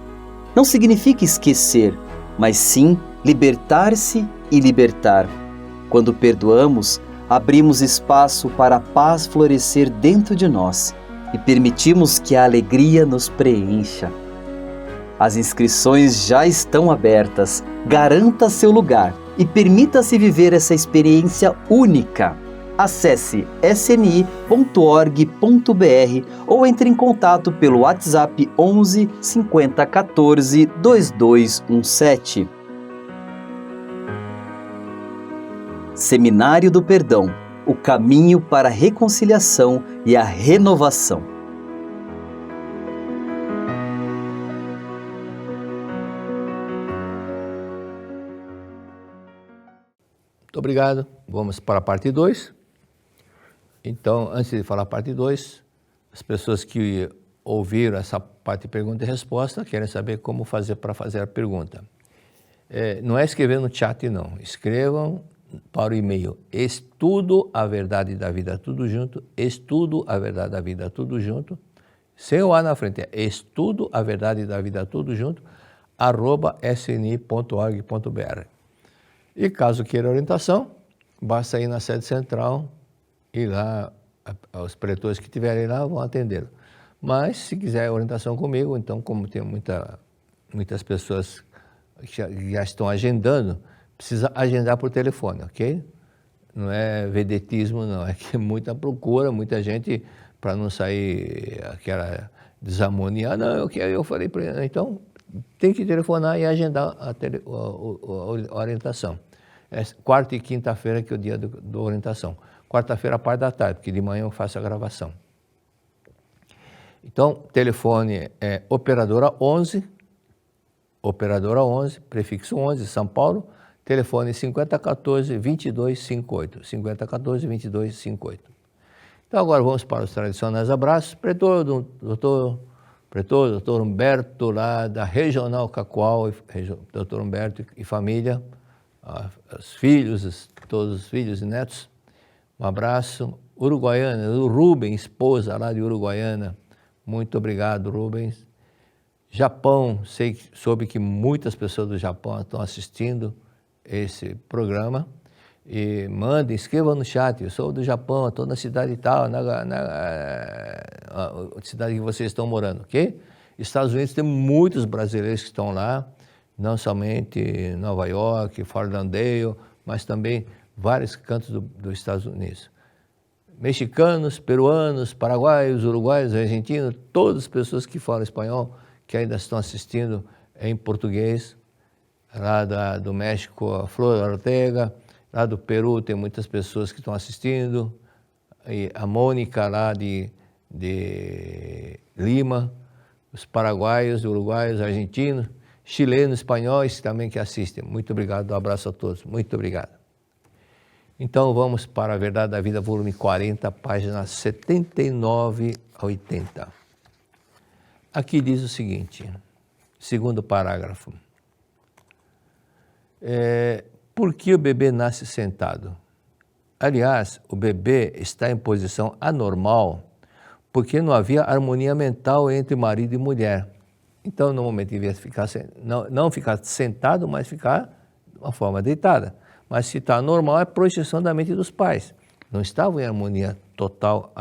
Não significa esquecer, mas sim libertar-se e libertar. Quando perdoamos, abrimos espaço para a paz florescer dentro de nós e permitimos que a alegria nos preencha. As inscrições já estão abertas. Garanta seu lugar e permita-se viver essa experiência única. Acesse sni.org.br ou entre em contato pelo WhatsApp 11 50 14 2217. Seminário do Perdão, o caminho para a reconciliação e a renovação. Muito obrigado. Vamos para a parte 2. Então, antes de falar a parte 2, as pessoas que ouviram essa parte de pergunta e resposta querem saber como fazer para fazer a pergunta. Não é escrever no chat, não. Escrevam para o e-mail estudo a verdade da vida tudo junto, estudo a verdade da vida tudo junto, sem o A na frente, estudo a verdade da vida tudo junto, @sni.org.br. E caso queira orientação, basta ir na sede central e lá os preletores que estiverem lá vão atendê-lo. Mas se quiser orientação comigo, então como tem muitas pessoas que já estão agendando, precisa agendar por telefone, ok? Não é vedetismo, não. É que muita procura, muita gente, para não sair aquela desarmonia. Não, eu falei para ele, então tem que telefonar e agendar a orientação. É quarta e quinta-feira que é o dia da orientação. Quarta-feira, a parte da tarde, porque de manhã eu faço a gravação. Então, telefone é operadora 11, prefixo 11, São Paulo, telefone 5014-2258, 5014-2258. Então agora vamos para os tradicionais abraços. Doutor Humberto, lá da Regional Cacoal, doutor Humberto e família, os filhos, todos os filhos e netos, um abraço. Uruguaiana, o Rubens, esposa lá de Uruguaiana, muito obrigado, Rubens. Japão, soube que muitas pessoas do Japão estão assistindo esse programa. E mandem, escrevam no chat, eu sou do Japão, estou na cidade tal, na cidade que vocês estão morando, ok? Estados Unidos tem muitos brasileiros que estão lá, não somente Nova York, Fort Lauderdale, mas também vários cantos dos Estados Unidos. Mexicanos, peruanos, paraguaios, uruguaios, argentinos, todas as pessoas que falam espanhol, que ainda estão assistindo em português, lá do México, a Flor Ortega, lá do Peru tem muitas pessoas que estão assistindo, e a Mônica lá de Lima, os paraguaios, uruguaios, argentinos, chilenos, espanhóis também que assistem. Muito obrigado, um abraço a todos, muito obrigado. Então vamos para a Verdade da Vida, volume 40, páginas 79 a 80. Aqui diz o seguinte, segundo parágrafo. Por que o bebê nasce sentado? Aliás, o bebê está em posição anormal porque não havia harmonia mental entre marido e mulher. Então, normalmente, devia ficar, não ficar sentado, mas ficar de uma forma deitada. Mas se está normal, é projeção da mente dos pais. Não estavam em harmonia total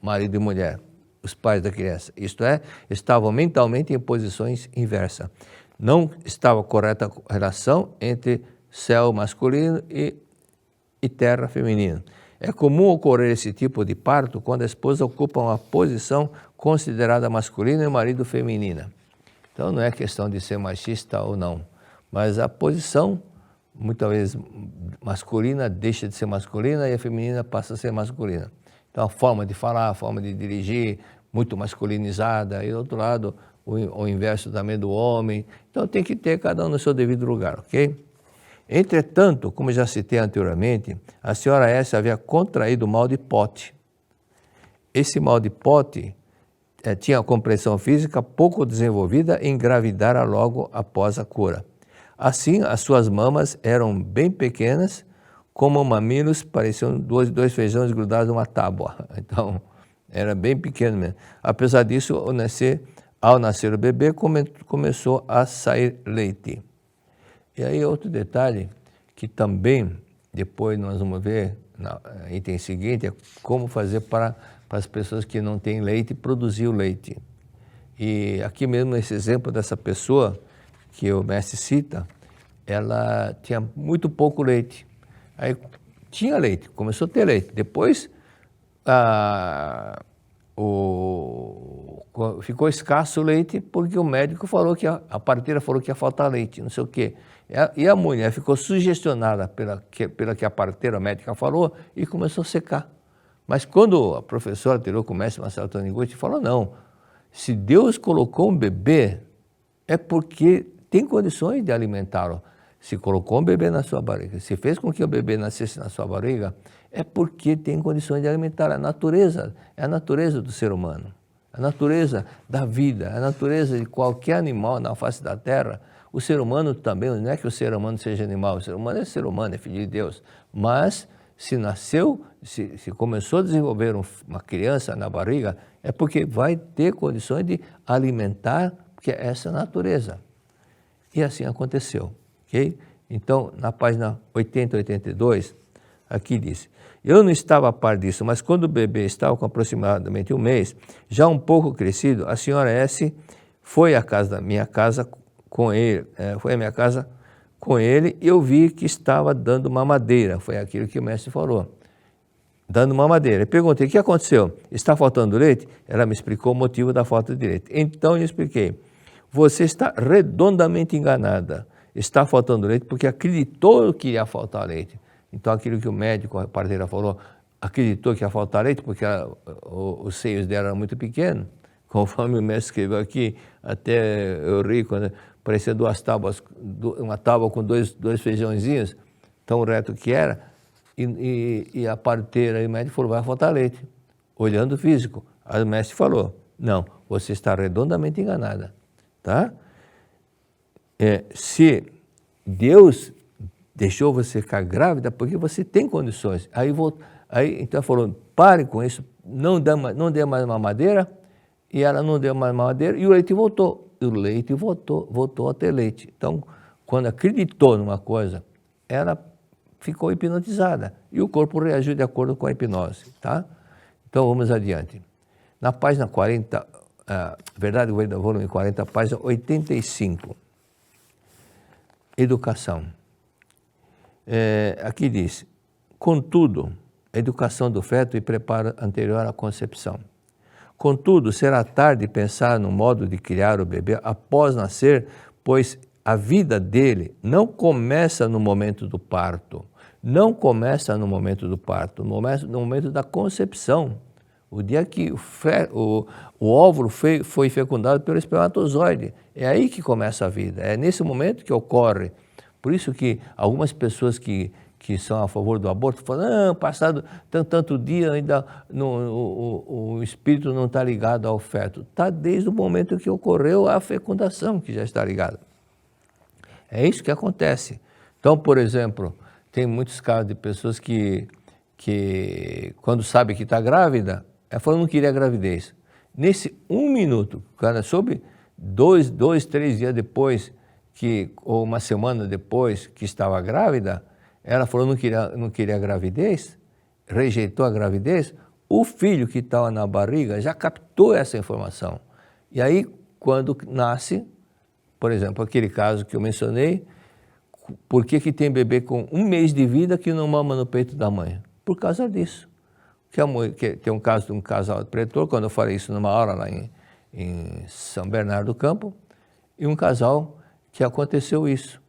marido e mulher, os pais da criança. Isto é, estavam mentalmente em posições inversas. Não estava correta a relação entre céu masculino e terra feminino. É comum ocorrer esse tipo de parto quando a esposa ocupa uma posição considerada masculina e o marido feminina. Então não é questão de ser machista ou não, mas a posição, muitas vezes masculina deixa de ser masculina e a feminina passa a ser masculina. Então a forma de falar, a forma de dirigir, muito masculinizada, e do outro lado o inverso também do homem. Então tem que ter cada um no seu devido lugar, ok? Entretanto, como já citei anteriormente, a senhora S havia contraído o mal de Pote. Esse mal de Pote tinha compreensão física pouco desenvolvida e engravidara logo após a cura. Assim, as suas mamas eram bem pequenas, como mamilos, pareciam dois feijões grudados numa tábua. Então, era bem pequeno mesmo. Apesar disso, ao nascer o bebê, começou a sair leite. E aí outro detalhe que também depois nós vamos ver no item seguinte é como fazer para as pessoas que não têm leite produzir o leite. E aqui mesmo esse exemplo dessa pessoa que o mestre cita, ela tinha muito pouco leite. Aí tinha leite, começou a ter leite. Depois ficou escasso o leite porque o médico falou que a parteira falou que ia faltar leite, não sei o quê. E a mulher ficou sugestionada pela que a parteira médica falou e começou a secar. Mas quando a professora tirou com o mestre Marcelo Taniguchi, falou, não, se Deus colocou um bebê, é porque tem condições de alimentá-lo. Se colocou um bebê na sua barriga, se fez com que o bebê nascesse na sua barriga, é porque tem condições de alimentar. É a natureza do ser humano, a natureza da vida, a natureza de qualquer animal na face da terra. O ser humano também, não é que o ser humano seja animal, o ser humano, é filho de Deus. Mas se nasceu, se começou a desenvolver uma criança na barriga, é porque vai ter condições de alimentar, porque é essa a natureza. E assim aconteceu, ok? Então, na página 80 e 82, aqui diz, eu não estava a par disso, mas quando o bebê estava com aproximadamente um mês, já um pouco crescido, a senhora S foi à minha casa com ele, e eu vi que estava dando mamadeira, foi aquilo que o mestre falou, dando mamadeira. Eu perguntei, o que aconteceu? Está faltando leite? Ela me explicou o motivo da falta de leite. Então eu expliquei, você está redondamente enganada, está faltando leite porque acreditou que ia faltar leite. Então aquilo que o médico, a parteira falou, acreditou que ia faltar leite porque os seios dela eram muito pequenos, conforme o mestre escreveu aqui, até eu ri quando parecia duas tábuas, uma tábua com dois feijãozinhos, tão reto que era, e a parteira e o médico falou, vai faltar leite. olhando o físico. Aí o mestre falou, não, você está redondamente enganada, tá? Se Deus deixou você ficar grávida, porque você tem condições. Aí então falou, pare com isso, não dê mais mamadeira, e ela não deu mais mamadeira, e o leite voltou. E o leite voltou a ter leite. Então, quando acreditou numa coisa, ela ficou hipnotizada, e o corpo reagiu de acordo com a hipnose, tá? Então, vamos adiante. Na página 40, Verdade e Vida, volume 40, página 85. Educação. Aqui diz, contudo, educação do feto e preparo anterior à concepção. Contudo, será tarde pensar no modo de criar o bebê após nascer, pois a vida dele não começa no momento do parto. Não começa no momento do parto, no momento da concepção. O dia que o óvulo foi fecundado pelo espermatozoide. É aí que começa a vida, é nesse momento que ocorre. Por isso que algumas pessoas que são a favor do aborto falam, não, passado tanto dia ainda o espírito não está ligado ao feto. Está desde o momento que ocorreu a fecundação que já está ligado. É isso que acontece. Então, por exemplo, tem muitos casos de pessoas que quando sabe que está grávida, ela falou não queria gravidez. Nesse 1 minuto, cara, soube 2, 3 dias depois, ou uma semana depois que estava grávida, ela falou não queria gravidez, rejeitou a gravidez, o filho que estava na barriga já captou essa informação. E aí, quando nasce, por exemplo, aquele caso que eu mencionei, por que tem bebê com 1 mês de vida que não mama no peito da mãe? Por causa disso. Que tem um caso de um casal pretor, quando eu falei isso numa aula lá em São Bernardo do Campo, e um casal que aconteceu isso.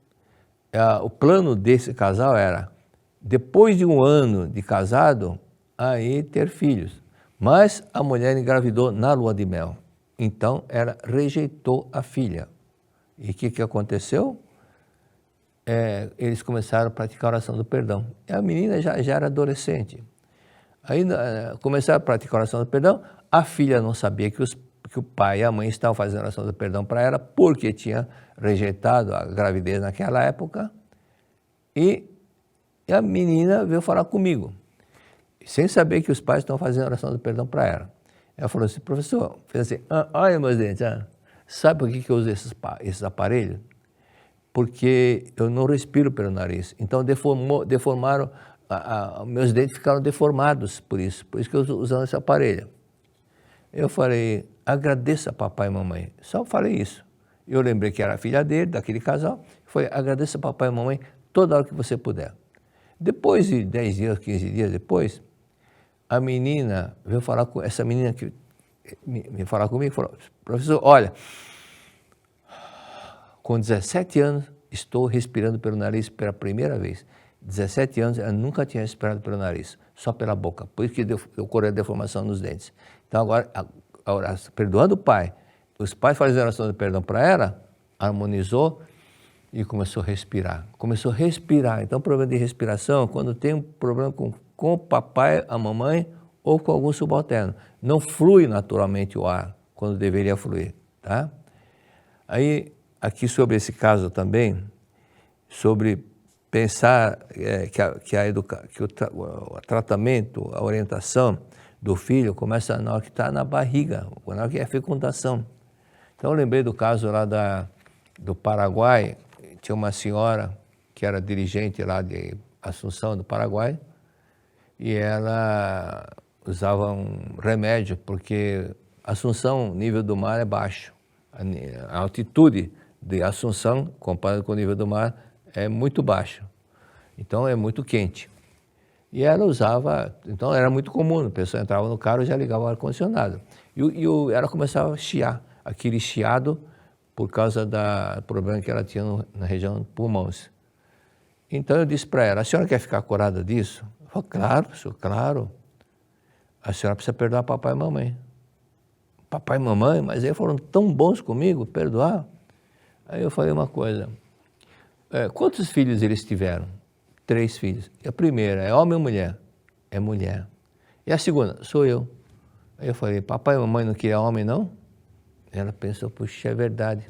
O plano desse casal era, depois de 1 ano de casado, aí ter filhos. Mas a mulher engravidou na lua de mel. Então, ela rejeitou a filha. E o que aconteceu? Eles começaram a praticar a oração do perdão. E a menina já era adolescente. Aí começaram a praticar a oração do perdão. A filha não sabia que o pai e a mãe estavam fazendo a oração do perdão para ela, porque tinha rejeitado a gravidez naquela época. E a menina veio falar comigo, sem saber que os pais estão fazendo a oração do perdão para ela. Ela falou assim, professor, fez assim, olha meus dentes, sabe por que eu uso esses aparelhos? Porque eu não respiro pelo nariz. Então deformaram, meus dentes ficaram deformados por isso que eu estou usando esse aparelho. Eu falei, agradeça papai e mamãe. Só falei isso. Eu lembrei que era a filha dele, daquele casal. Falei, agradeça papai e mamãe toda hora que você puder. Depois de 10 dias, 15 dias depois, a menina veio falar com essa menina que me falar comigo, falou, professor, olha, com 17 anos estou respirando pelo nariz pela primeira vez. 17 anos ela nunca tinha respirado pelo nariz, só pela boca, por isso que ocorreu a deformação nos dentes. Então agora, perdoando o pai, os pais fazem a oração de perdão para ela, harmonizou e começou a respirar. Então, problema de respiração, quando tem um problema com o papai, a mamãe ou com algum subalterno. Não flui naturalmente o ar, quando deveria fluir, tá? Aí, aqui sobre esse caso também, sobre pensar que o tratamento, a orientação do filho começa na hora que está na barriga, na hora que é a fecundação. Então, eu lembrei do caso lá do Paraguai. Tinha uma senhora que era dirigente lá de Assunção, do Paraguai, e ela usava um remédio, porque Assunção, nível do mar é baixo. A altitude de Assunção, comparado com o nível do mar, é muito baixo. Então, é muito quente. E ela usava, então era muito comum, a pessoa entrava no carro e já ligava o ar-condicionado. E ela começava a chiar, aquele chiado, por causa do problema que ela tinha na região dos pulmões. Então eu disse para ela, a senhora quer ficar curada disso? Eu falei, claro, professor, claro. A senhora precisa perdoar papai e mamãe. Papai e mamãe, mas eles foram tão bons comigo, perdoar. Aí eu falei uma coisa, quantos filhos eles tiveram? 3 filhos. E a primeira é homem ou mulher? É mulher. E a segunda? Sou eu. Aí eu falei, papai e mamãe não queriam homem, não? Ela pensou, puxa, é verdade.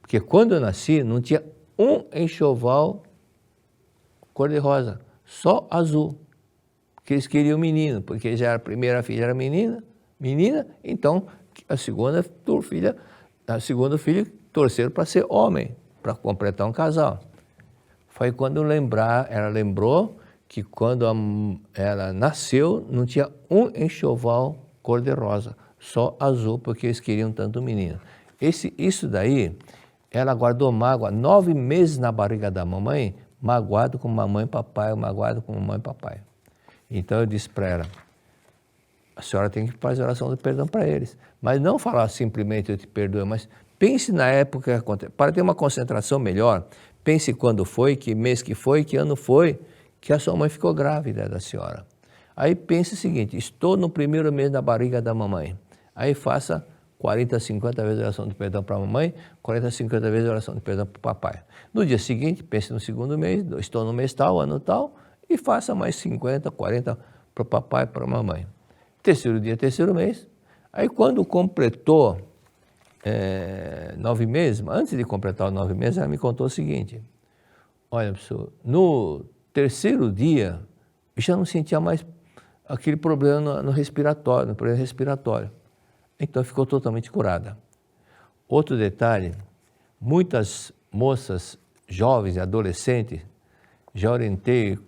Porque quando eu nasci, não tinha um enxoval cor-de-rosa, só azul. Porque eles queriam menino, porque já a primeira filha era menina, então a segunda filha torceram para ser homem, para completar um casal. Foi quando ela lembrou que quando ela nasceu, não tinha um enxoval cor-de-rosa, só azul, porque eles queriam tanto menino. Isso daí, ela guardou mágoa 9 meses na barriga da mamãe, magoado com mamãe e papai, magoado com mamãe e papai. Então eu disse para ela, a senhora tem que fazer oração de perdão para eles. Mas não falar simplesmente eu te perdoo, mas pense na época que aconteceu. Para ter uma concentração melhor, pense quando foi, que mês que foi, que ano foi, que a sua mãe ficou grávida da senhora. Aí pense o seguinte, estou no primeiro mês da barriga da mamãe. Aí faça 40, 50 vezes oração de perdão para a mamãe, 40, 50 vezes oração de perdão para o papai. No dia seguinte, pense no segundo mês, estou no mês tal, ano tal, e faça mais 50, 40 para o papai e para a mamãe. Terceiro dia, terceiro mês. Aí quando completou 9 meses, antes de completar os 9 meses, ela me contou o seguinte, olha, professor, no terceiro dia, eu já não sentia mais aquele problema no respiratório, no problema respiratório. Então ficou totalmente curada. Outro detalhe, muitas moças jovens e adolescentes, já orientei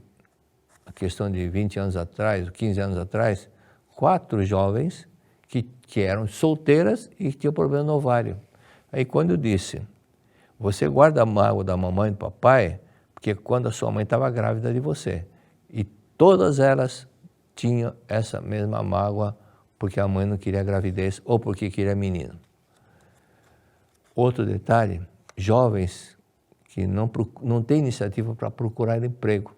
a questão de 20 anos atrás, 15 anos atrás, 4 jovens que eram solteiras e que tinham problema no ovário. Aí quando eu disse, você guarda a mágoa da mamãe e do papai, porque quando a sua mãe estava grávida de você, e todas elas tinham essa mesma mágoa, porque a mãe não queria gravidez ou porque queria menino. Outro detalhe, jovens que não têm iniciativa para procurar emprego.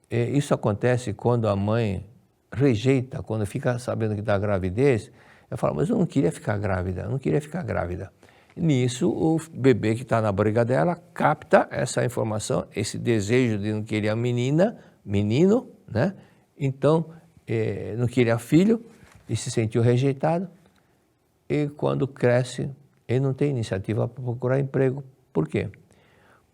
Isso acontece quando a mãe rejeita, quando fica sabendo que está gravidez, ela fala, mas eu não queria ficar grávida, eu não queria ficar grávida. Nisso, o bebê que está na barriga dela capta essa informação, esse desejo de não querer a menino, né? Então, não queria filho e se sentiu rejeitado. E quando cresce, ele não tem iniciativa para procurar emprego. Por quê?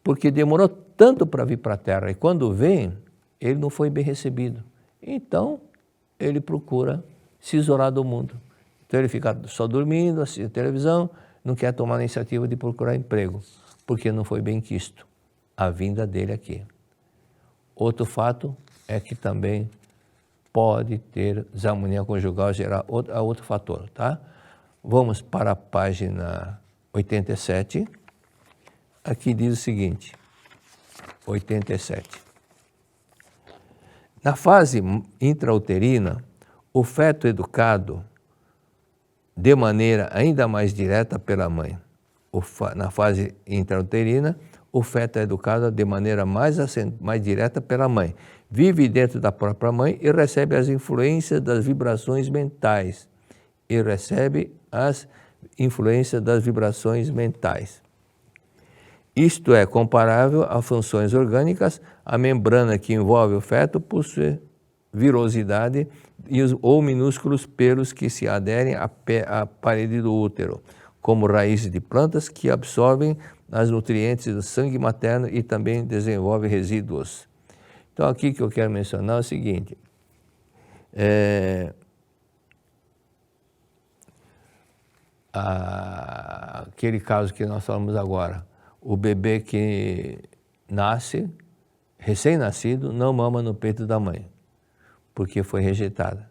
Porque demorou tanto para vir para a Terra e quando vem, ele não foi bem recebido. Então, ele procura se isolar do mundo. Então, ele fica só dormindo, assistindo televisão, não quer tomar a iniciativa de procurar emprego, porque não foi bem quisto a vinda dele aqui. Outro fato é que também pode ter desarmonia conjugal, gerar outro fator, tá? Vamos para a página 87. Aqui diz o seguinte, 87. Na fase intrauterina, o feto educado de maneira ainda mais direta pela mãe. Na fase intrauterina, o feto é educado de maneira mais direta pela mãe. Vive dentro da própria mãe e recebe as influências das vibrações mentais. Isto é comparável a funções orgânicas, a membrana que envolve o feto possui virosidade ou minúsculos pelos que se aderem à parede do útero, como raízes de plantas que absorvem os nutrientes do sangue materno e também desenvolvem resíduos. Então aqui que eu quero mencionar é o seguinte, aquele caso que nós falamos agora, o bebê que nasce, recém-nascido, não mama no peito da mãe, porque foi rejeitada.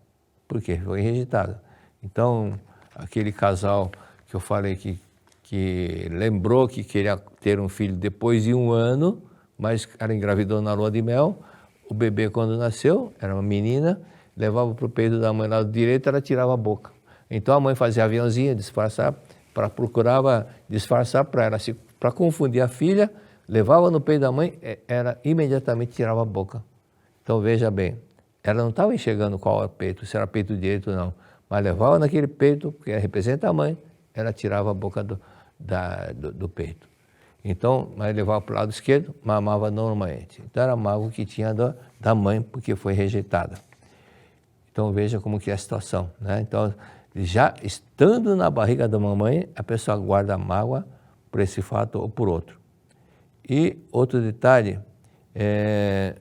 Por quê? Foi rejeitada. Então, aquele casal que eu falei que lembrou que queria ter um filho depois de 1 ano, mas ela engravidou na lua de mel, o bebê quando nasceu, era uma menina, levava para o peito da mãe lado direito, ela tirava a boca. Então a mãe fazia aviãozinho, procurava disfarçar para ela, para confundir a filha, levava no peito da mãe, ela imediatamente tirava a boca. Então veja bem, ela não estava enxergando qual era o peito, se era peito direito ou não, mas levava naquele peito, porque representa a mãe, ela tirava a boca do peito. Então, mas levava para o lado esquerdo, mamava normalmente. Então era mágoa que tinha da mãe, porque foi rejeitada. Então veja como que é a situação, né? Então, já estando na barriga da mamãe, a pessoa guarda mágoa por esse fato ou por outro. E outro detalhe é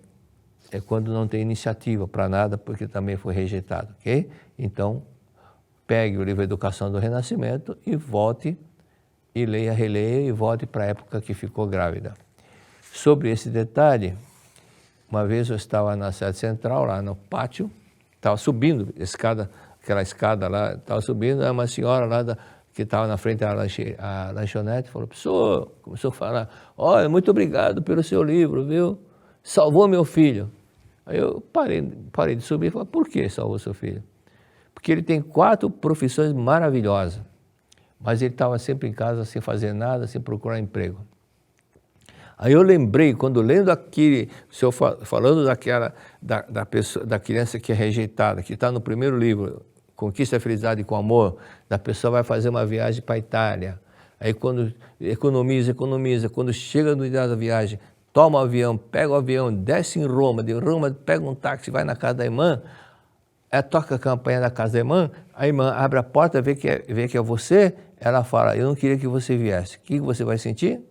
quando não tem iniciativa para nada, porque também foi rejeitado, ok? Então, pegue o livro Educação do Renascimento e volte e leia, releia e volte para a época que ficou grávida. Sobre esse detalhe, uma vez eu estava na sede central, lá no pátio, estava subindo aquela escada lá, estava subindo, uma senhora lá que estava na frente da lanchonete, falou, pessoa, começou a falar, olha, muito obrigado pelo seu livro, viu? Salvou meu filho. Aí eu parei de subir e falei, por que salvou seu filho? Porque ele tem 4 profissões maravilhosas, mas ele estava sempre em casa sem fazer nada, sem procurar emprego. Aí eu lembrei, quando lendo aquele, o senhor falando da criança que é rejeitada, que está no primeiro livro, Conquista a Felicidade com Amor, da pessoa vai fazer uma viagem para a Itália, aí quando economiza, quando chega no dia da viagem, toma o avião, pega o avião, desce em Roma, de Roma pega um táxi, vai na casa da irmã, toca a campanha da casa da irmã, a irmã abre a porta, vê que é você, ela fala, eu não queria que você viesse. O que você vai sentir?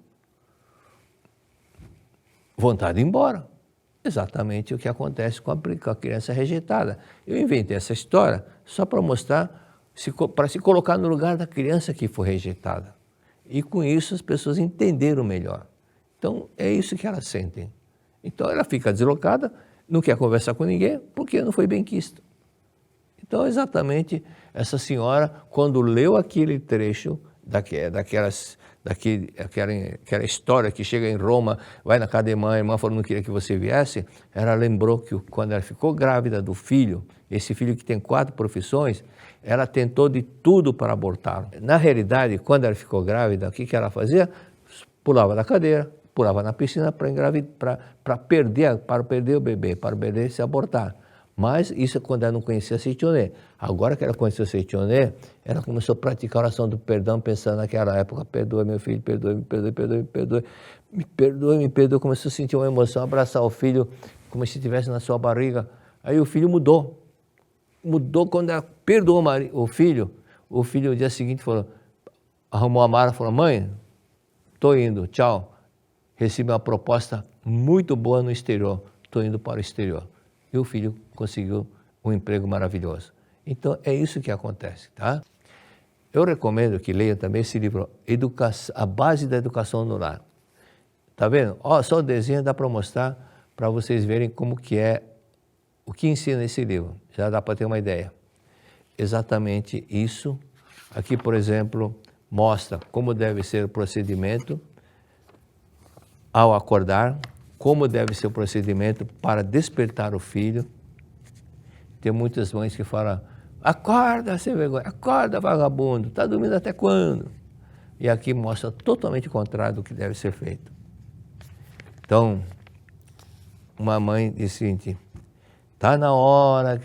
Vontade de ir embora. Exatamente o que acontece com a criança rejeitada. Eu inventei essa história só para mostrar, para se colocar no lugar da criança que foi rejeitada. E com isso as pessoas entenderam melhor. Então é isso que elas sentem. Então ela fica deslocada, não quer conversar com ninguém, porque não foi benquista. Então exatamente essa senhora, quando leu aquele trecho daquela história que chega em Roma, vai na casa da irmã, a irmã falou, não queria que você viesse, ela lembrou que quando ela ficou grávida do filho, esse filho que tem 4 profissões, ela tentou de tudo para abortá-lo. Na realidade, quando ela ficou grávida, o que ela fazia? Pulava da cadeira, pulava na piscina para perder o bebê, para o bebê se abortar. Mas isso é quando ela não conhecia Seitonê. Agora que ela conheceu Seitonê, ela começou a praticar a oração do perdão, pensando naquela época, perdoa meu filho, perdoa, me perdoa. Começou a sentir uma emoção, abraçar o filho, como se estivesse na sua barriga. Aí o filho mudou. Mudou quando ela perdoou o filho no dia seguinte arrumou a mala e falou, mãe, estou indo, tchau. Recebi uma proposta muito boa no exterior, estou indo para o exterior. E o filho conseguiu um emprego maravilhoso. Então, é isso que acontece, tá? Eu recomendo que leiam também esse livro, A Base da Educação no Lar. Tá vendo? Só o desenho dá para mostrar, para vocês verem como que é, o que ensina esse livro. Já dá para ter uma ideia. Exatamente isso. Aqui, por exemplo, mostra como deve ser o procedimento ao acordar, como deve ser o procedimento para despertar o filho. Tem muitas mães que falam, acorda sem vergonha, acorda vagabundo, está dormindo até quando? E aqui mostra totalmente o contrário do que deve ser feito. Então, uma mãe diz o seguinte, está na hora,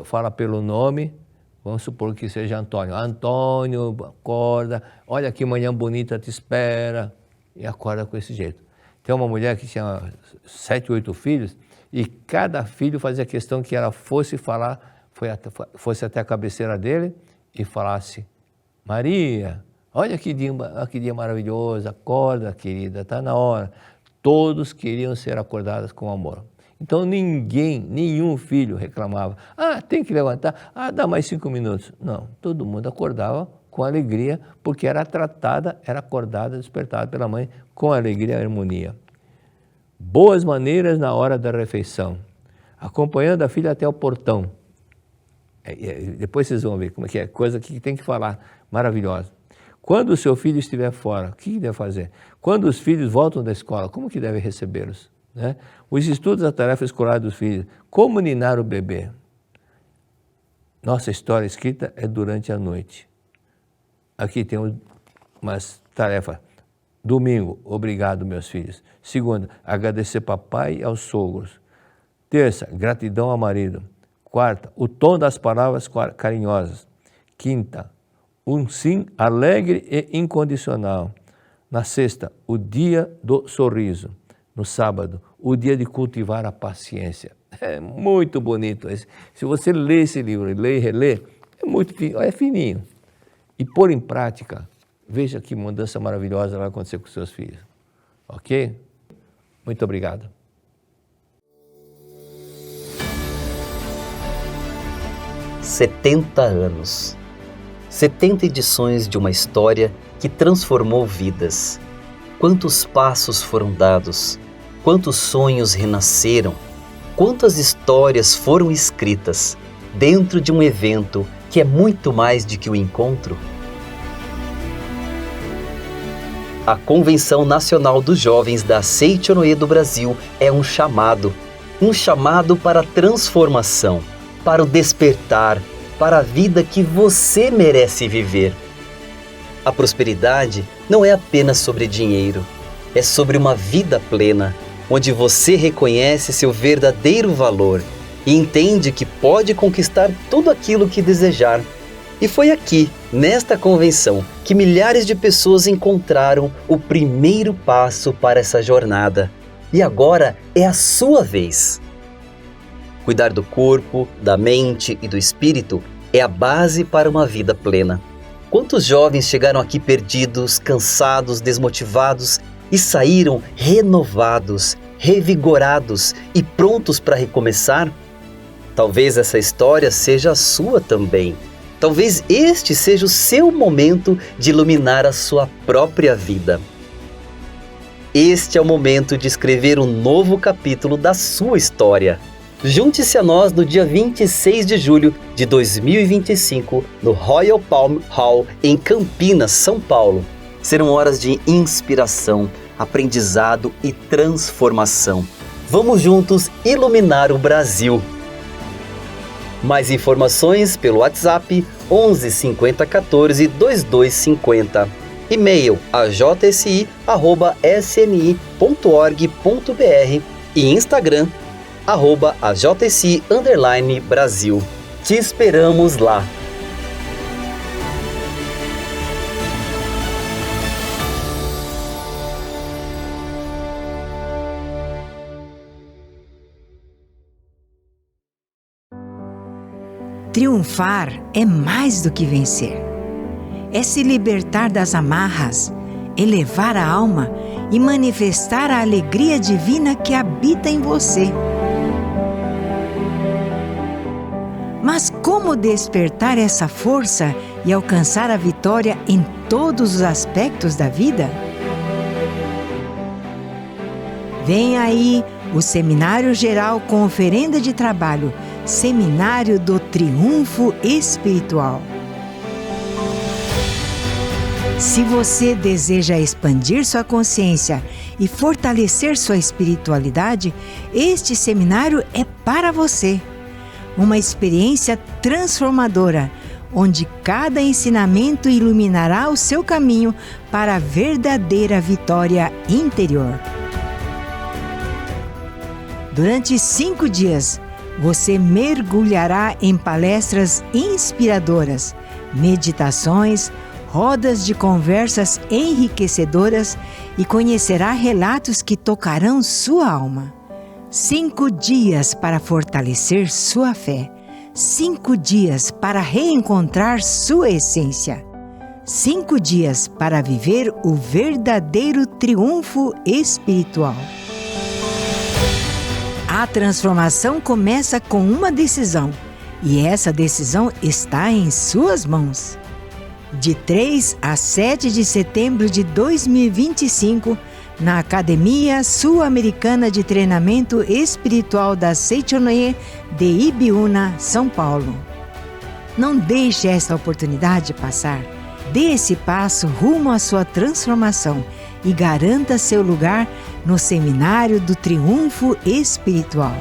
fala pelo nome, vamos supor que seja Antônio. Antônio, acorda, olha que manhã bonita te espera, e acorda com esse jeito. Tem uma mulher que tinha 7, 8 filhos e cada filho fazia questão que ela fosse até a cabeceira dele e falasse, Maria, olha que dia maravilhoso, acorda querida, está na hora. Todos queriam ser acordados com amor. Então nenhum filho reclamava, tem que levantar, dá mais 5 minutos. Não, todo mundo acordava com alegria, porque era acordada, despertada pela mãe com alegria e harmonia. Boas maneiras na hora da refeição, acompanhando a filha até o portão. Depois vocês vão ver como é que é, coisa que tem que falar, maravilhosa. Quando o seu filho estiver fora, o que deve fazer? Quando os filhos voltam da escola, como que deve recebê-los? Né? Os estudos da tarefa escolar dos filhos, como ninar o bebê. Nossa história escrita é durante a noite. Aqui tem umas tarefas. Domingo, obrigado, meus filhos. Segunda, agradecer papai e aos sogros. Terça, gratidão ao marido. Quarta, o tom das palavras carinhosas. Quinta, um sim alegre e incondicional. Na sexta, o dia do sorriso. No sábado, o dia de cultivar a paciência. É muito bonito. Se você ler esse livro, ler e reler, é fininho. E pôr em prática, veja que mudança maravilhosa vai acontecer com seus filhos. Ok? Muito obrigado. "70 anos. 70 edições de uma história que transformou vidas. Quantos passos foram dados, quantos sonhos renasceram, quantas histórias foram escritas dentro de um evento que é muito mais do que o encontro?" A Convenção Nacional dos Jovens da Seichonoye do Brasil é um chamado para a transformação, para o despertar, para a vida que você merece viver. A prosperidade não é apenas sobre dinheiro, é sobre uma vida plena, onde você reconhece seu verdadeiro valor e entende que pode conquistar tudo aquilo que desejar. E foi aqui, nesta convenção, que milhares de pessoas encontraram o primeiro passo para essa jornada. E agora é a sua vez. Cuidar do corpo, da mente e do espírito é a base para uma vida plena. Quantos jovens chegaram aqui perdidos, cansados, desmotivados e saíram renovados, revigorados e prontos para recomeçar? Talvez essa história seja a sua também. Talvez este seja o seu momento de iluminar a sua própria vida. Este é o momento de escrever um novo capítulo da sua história. Junte-se a nós no dia 26 de julho de 2025, no Royal Palm Hall, em Campinas, São Paulo. Serão horas de inspiração, aprendizado e transformação. Vamos juntos iluminar o Brasil. Mais informações pelo WhatsApp 11 50 14 2250. E-mail ajsi@sni.org.br e Instagram @ajsi_Brasil. Te esperamos lá! Triunfar é mais do que vencer. É se libertar das amarras, elevar a alma e manifestar a alegria divina que habita em você. Mas como despertar essa força e alcançar a vitória em todos os aspectos da vida? Vem aí o Seminário Geral com oferenda de trabalho, Seminário do Triunfo Espiritual. Se você deseja expandir sua consciência e fortalecer sua espiritualidade, este seminário é para você. Uma experiência transformadora, onde cada ensinamento iluminará o seu caminho para a verdadeira vitória interior. Durante 5 dias, você mergulhará em palestras inspiradoras, meditações, rodas de conversas enriquecedoras e conhecerá relatos que tocarão sua alma. 5 dias para fortalecer sua fé. 5 dias para reencontrar sua essência. 5 dias para viver o verdadeiro triunfo espiritual. A transformação começa com uma decisão, e essa decisão está em suas mãos. De 3 a 7 de setembro de 2025, na Academia Sul-Americana de Treinamento Espiritual da Seichonoye de Ibiúna, São Paulo. Não deixe esta oportunidade passar. Dê esse passo rumo à sua transformação e garanta seu lugar no Seminário do Triunfo Espiritual.